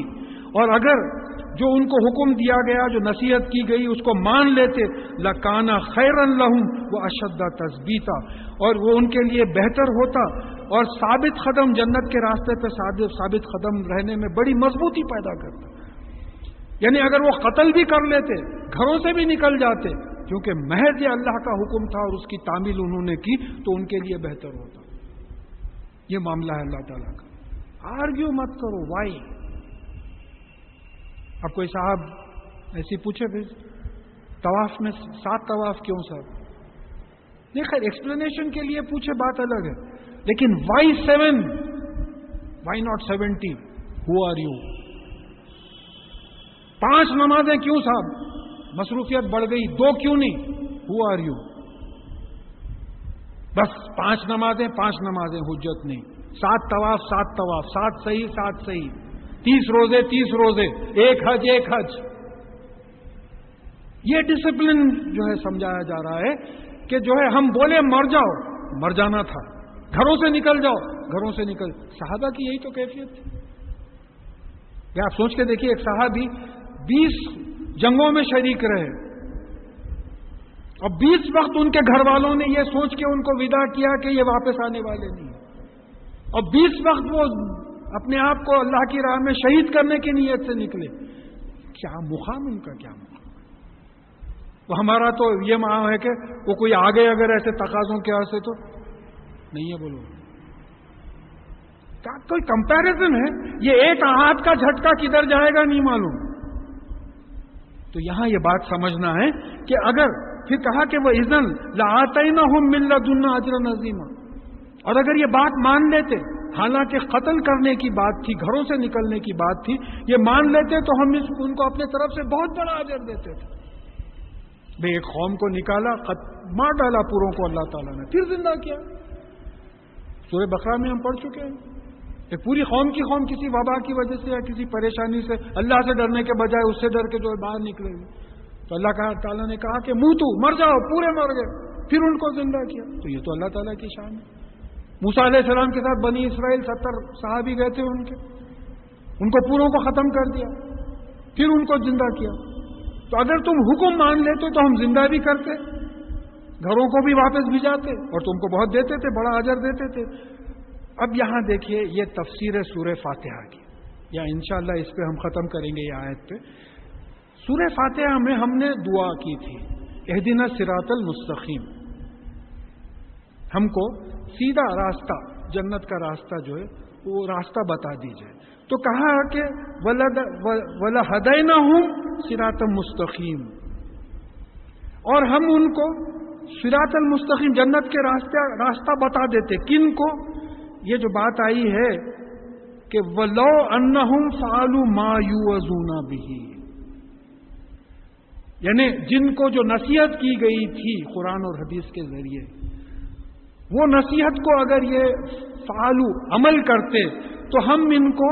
اور اگر جو ان کو حکم دیا گیا، جو نصیحت کی گئی، اس کو مان لیتے، لَكَانَ خَيْرًا لَهُمْ وَأَشَدَّ تَثْبِيتًا، اور وہ ان کے لیے بہتر ہوتا اور ثابت قدم جنت کے راستے پہ ثابت قدم رہنے میں بڑی مضبوطی پیدا کرتا. یعنی اگر وہ قتل بھی کر لیتے، گھروں سے بھی نکل جاتے، کیونکہ محض یہ اللہ کا حکم تھا اور اس کی تعمیل انہوں نے کی، تو ان کے لیے بہتر ہوتا. یہ معاملہ ہے اللہ تعالیٰ کا. آرگیو مت کرو. وائی؟ اب کوئی صاحب ایسی پوچھے پھر طواف میں 7 طواف کیوں صاحب؟ نہیں، خیر ایکسپلینیشن کے لیے پوچھے بات الگ ہے، لیکن why 7؟ Why not 70؟ Who are you? 5 نمازیں کیوں صاحب؟ مصروفیت بڑھ گئی. 2 کیوں نہیں؟ Who are you? بس 5 نمازیں حجت نہیں. 7 طواف 7 طواف، 7 صحیح 7 صحیح، 30 روزے 30 روزے، 1 حج 1 حج. یہ ڈسپلن جو ہے سمجھایا جا رہا ہے کہ جو ہے ہم بولے مر جاؤ، مر جانا تھا. گھروں سے نکل جاؤ، گھروں سے نکل. صحابہ کی یہی تو کیفیت تھی. یا آپ سوچ کے دیکھیے، ایک صحابی 20 جنگوں میں شریک رہے اور 20 وقت ان کے گھر والوں نے یہ سوچ کے ان کو ودا کیا کہ یہ واپس آنے والے نہیں، اور 20 وقت وہ اپنے آپ کو اللہ کی راہ میں شہید کرنے کی نیت سے نکلے. کیا مقام ان کا، کیا مقام. وہ ہمارا تو یہ معنی ہے کہ وہ کوئی آگے اگر ایسے تقاضوں کے واسطے تو نہیں ہے. بولو کیا کوئی کمپیریزن ہے؟ یہ ایک ہاتھ کا جھٹکا کدھر جائے گا نہیں معلوم. تو یہاں یہ بات سمجھنا ہے کہ اگر پھر کہا کہ وہ اذن لآتینہم من لدنا اجرا عظیما، اور اگر یہ بات مان لیتے، حالانکہ قتل کرنے کی بات تھی، گھروں سے نکلنے کی بات تھی، یہ مان لیتے تو ہم ان کو اپنے طرف سے بہت بڑا اجر دیتے تھے. بھئی ایک قوم کو نکالا، مار ڈالا پوروں کو اللہ تعالیٰ نے، پھر زندہ کیا. سورہ بقرہ میں ہم پڑھ چکے ہیں. ایک پوری قوم کی قوم کسی وبا کی وجہ سے یا کسی پریشانی سے اللہ سے ڈرنے کے بجائے اس سے ڈر کے جو ہے باہر نکلے گی، تو اللہ تعالیٰ نے کہا کہ موتو، مر جاؤ، پورے مر گئے، پھر ان کو زندہ کیا. تو یہ تو اللہ تعالیٰ کی شان ہے. موسیٰ علیہ السلام کے ساتھ بنی اسرائیل 70 صحابی گئے تھے ان کو پوروں کو ختم کر دیا، پھر ان کو زندہ کیا. تو اگر تم حکم مان لیتے تو ہم زندہ بھی کرتے، گھروں کو بھی واپس بھجاتے اور تم کو بہت دیتے تھے، بڑا اجر دیتے تھے. اب یہاں دیکھیے یہ تفسیر سورہ فاتحہ کی، یا انشاءاللہ اس پہ ہم ختم کریں گے یہ آیت پہ. سورہ فاتحہ میں ہم نے دعا کی تھی اہدنا الصراط المستقیم، ہم کو سیدھا راستہ، جنت کا راستہ جو ہے وہ راستہ بتا دیجئے. تو کہا کہ وَلَهَدَيْنَاهُمْ صِرَاطًا مُسْتَقِيمًا، اور ہم ان کو صراط المستقیم، جنت کے راستہ بتا دیتے. کن کو؟ یہ جو بات آئی ہے کہ وَلَوْ أَنَّهُمْ فَعَلُوا مَا يُوعَظُونَ بِهِ، یعنی جن کو جو نصیحت کی گئی تھی قرآن اور حدیث کے ذریعے، وہ نصیحت کو اگر یہ فعلو عمل کرتے تو ہم ان کو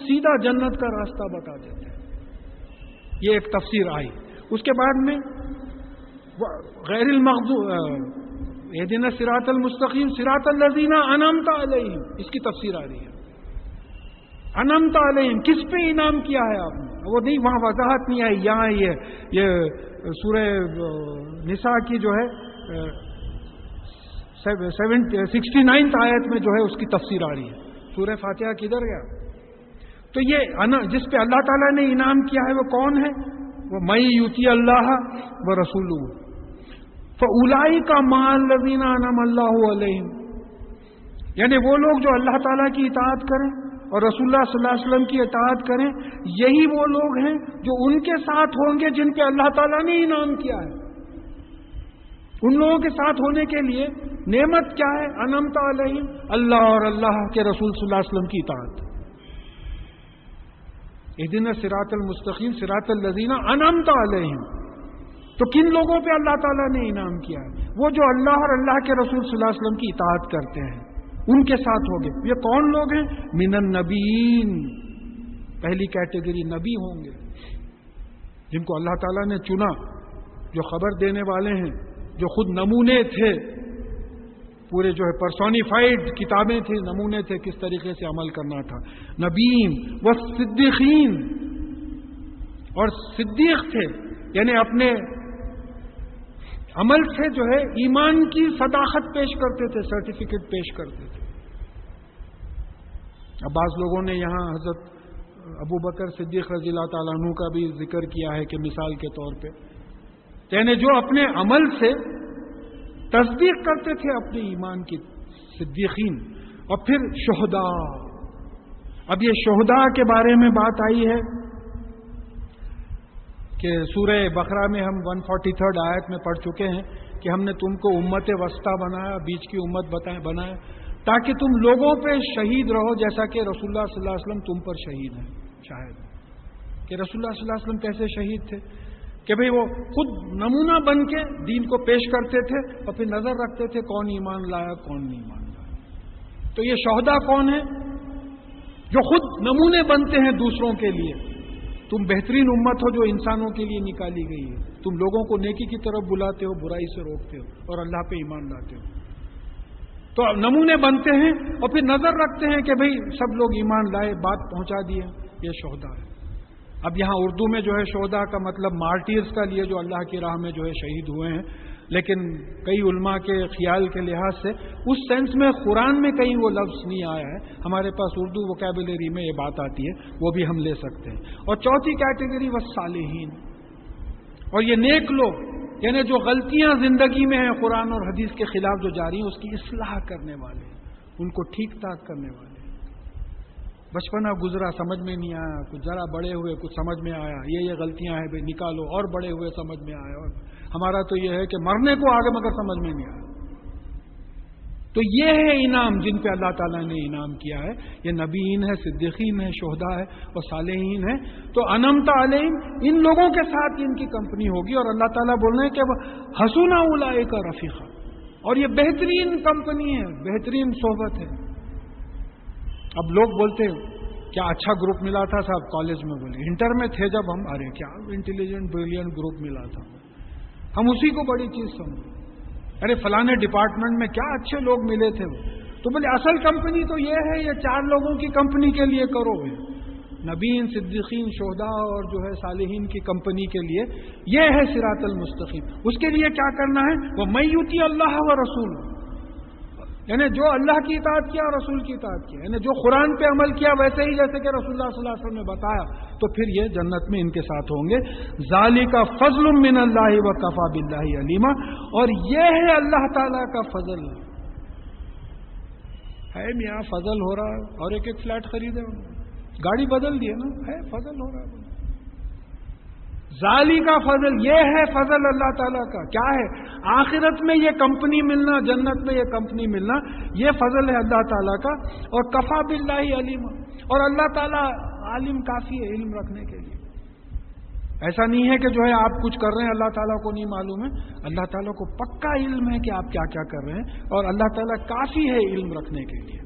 سیدھا جنت کا راستہ بتا دیتے. یہ ایک تفسیر آئی. اس کے بعد میں غیر المغضوب اہدنا الصراط المستقیم صراط الذین انعمت علیہم، اس کی تفسیر آ رہی ہے. انعمت علیہم، کس پہ انعام کیا ہے آپ نے؟ وہ نہیں، وہاں وضاحت نہیں آئی. یہاں یہ سورہ نساء کی جو ہے 69 آیت میں جو ہے اس کی تفسیر آ رہی ہے. سورہ فاتحہ کدھر گیا؟ تو یہ جس پہ اللہ تعالیٰ نے انعام کیا ہے وہ کون ہے؟ وہ مَن یُطِیعِ اللَّهَ وَرَسُولَهُ فَأُولَٰئِکَ مَعَ الَّذِینَ أَنْعَمَ اللَّهُ عَلَیہم، یعنی وہ لوگ جو اللہ تعالیٰ کی اطاعت کریں اور رسول اللہ صلی اللہ علیہ وسلم کی اطاعت کریں، یہی وہ لوگ ہیں جو ان کے ساتھ ہوں گے جن پہ اللہ تعالیٰ نے انعام کیا ہے. ان لوگوں کے ساتھ ہونے کے لیے نعمت کیا ہے؟ انعمت علیہم، اللہ اور اللہ کے رسول صلی اللہ علیہ وسلم کی اطاعت. اہدنا الصراط المستقیم صراط الذین انعمت علیہم. تو کن لوگوں پہ اللہ تعالیٰ نے انعام کیا ہے؟ وہ جو اللہ اور اللہ کے رسول صلی اللہ علیہ وسلم کی اطاعت کرتے ہیں، ان کے ساتھ ہوگے. یہ کون لوگ ہیں؟ من النبیین، پہلی کیٹیگری نبی ہوں گے جن کو اللہ تعالیٰ نے چنا، جو خبر دینے والے ہیں، جو خود نمونے تھے، پورے جو ہے پرسونیفائڈ کتابیں تھیں، نمونے تھے کس طریقے سے عمل کرنا تھا. نبیین والصدیقین، اور صدیق تھے، یعنی اپنے عمل سے جو ہے ایمان کی صداقت پیش کرتے تھے، سرٹیفکیٹ پیش کرتے تھے. اب بعض لوگوں نے یہاں حضرت ابو بکر صدیق رضی اللہ تعالیٰ عنہ کا بھی ذکر کیا ہے کہ مثال کے طور پہ، یعنی جو اپنے عمل سے تصدیق کرتے تھے اپنے ایمان کی، صدیقین. اور پھر شہداء، اب یہ شہداء کے بارے میں بات آئی ہے کہ سورہ بقرہ میں ہم 143 آیت میں پڑھ چکے ہیں کہ ہم نے تم کو امت وسطیٰ بنایا، بیچ کی امت بنایا تاکہ تم لوگوں پہ شہید رہو، جیسا کہ رسول اللہ صلی اللہ علیہ وسلم تم پر شہید ہیں. شاہد کہ رسول اللہ صلی اللہ علیہ وسلم کیسے شہید تھے کہ بھئی وہ خود نمونہ بن کے دین کو پیش کرتے تھے اور پھر نظر رکھتے تھے کون ایمان لایا کون نہیں ایمان لایا. تو یہ شہداء کون ہیں؟ جو خود نمونے بنتے ہیں دوسروں کے لیے. تم بہترین امت ہو جو انسانوں کے لیے نکالی گئی ہے. تم لوگوں کو نیکی کی طرف بلاتے ہو، برائی سے روکتے ہو اور اللہ پہ ایمان لاتے ہو. تو نمونے بنتے ہیں اور پھر نظر رکھتے ہیں کہ بھئی سب لوگ ایمان لائے، بات پہنچا دیے. یہ شہداء ہے. اب یہاں اردو میں جو ہے شہداء کا مطلب مارٹیرز کا لیے جو اللہ کی راہ میں جو ہے شہید ہوئے ہیں، لیکن کئی علماء کے خیال کے لحاظ سے اس سینس میں قرآن میں کہیں وہ لفظ نہیں آیا ہے. ہمارے پاس اردو ووکیبلری میں یہ بات آتی ہے، وہ بھی ہم لے سکتے ہیں. اور چوتھی کیٹیگری والصالحین، اور یہ نیک لوگ، یعنی جو غلطیاں زندگی میں ہیں قرآن اور حدیث کے خلاف جو جاری ہیں اس کی اصلاح کرنے والے، ان کو ٹھیک ٹھاک کرنے والے. بچپنا گزرا سمجھ میں نہیں آیا، کچھ ذرا بڑے ہوئے کچھ سمجھ میں آیا، یہ غلطیاں ہیں بھائی نکالو، اور بڑے ہوئے سمجھ میں آیا. اور ہمارا تو یہ ہے کہ مرنے کو آگے مگر سمجھ میں نہیں آیا. تو یہ ہے انعام جن پہ اللہ تعالیٰ نے انعام کیا ہے. یہ نبیین ہے، صدیقین ہے، شہداء ہے اور صالحین ہے. تو انعمت علیہم، ان لوگوں کے ساتھ ان کی کمپنی ہوگی. اور اللہ تعالیٰ بول رہے ہیں کہ حسن اولئک رفیقا، اور یہ بہترین کمپنی ہے، بہترین صحبت ہے. اب لوگ بولتے کیا اچھا گروپ ملا تھا صاحب کالج میں، بولے انٹر میں تھے جب ہم، ارے کیا انٹیلیجنٹ بریلینٹ گروپ ملا تھا، ہم اسی کو بڑی چیز سمجھے. ارے فلانے ڈپارٹمنٹ میں کیا اچھے لوگ ملے تھے. تو بولے اصل کمپنی تو یہ ہے، یہ 4 لوگوں کی کمپنی کے لیے کرو. نبیین، صدیقین، شہداء اور جو ہے صالحین کی کمپنی کے لیے یہ ہے صراط المستقیم. اس کے لیے کیا کرنا ہے؟ وہ من یطیع اللہ و رسول، یعنی جو اللہ کی اطاعت کیا اور رسول کی اطاعت کیا، یعنی جو قرآن پہ عمل کیا ویسے ہی جیسے کہ رسول اللہ صلی اللہ علیہ وسلم نے بتایا، تو پھر یہ جنت میں ان کے ساتھ ہوں گے. ذالک فضل من اللہ وکفی باللہ علیما، اور یہ ہے اللہ تعالیٰ کا فضل ہے. میاں فضل ہو رہا ہے اور ایک فلیٹ خریدے، گاڑی بدل دیے نا، ہے فضل ہو رہا ہے. ذالک کا فضل، یہ ہے فضل اللہ تعالیٰ کا. کیا ہے؟ آخرت میں یہ کمپنی ملنا، جنت میں یہ کمپنی ملنا، یہ فضل ہے اللہ تعالیٰ کا. اور کفی باللہ علیم، اور اللہ تعالیٰ عالم کافی ہے علم رکھنے کے لیے. ایسا نہیں ہے کہ جو ہے آپ کچھ کر رہے ہیں اللہ تعالیٰ کو نہیں معلوم ہے. اللہ تعالیٰ کو پکا علم ہے کہ آپ کیا کیا کر رہے ہیں، اور اللہ تعالیٰ کافی ہے علم رکھنے کے لیے.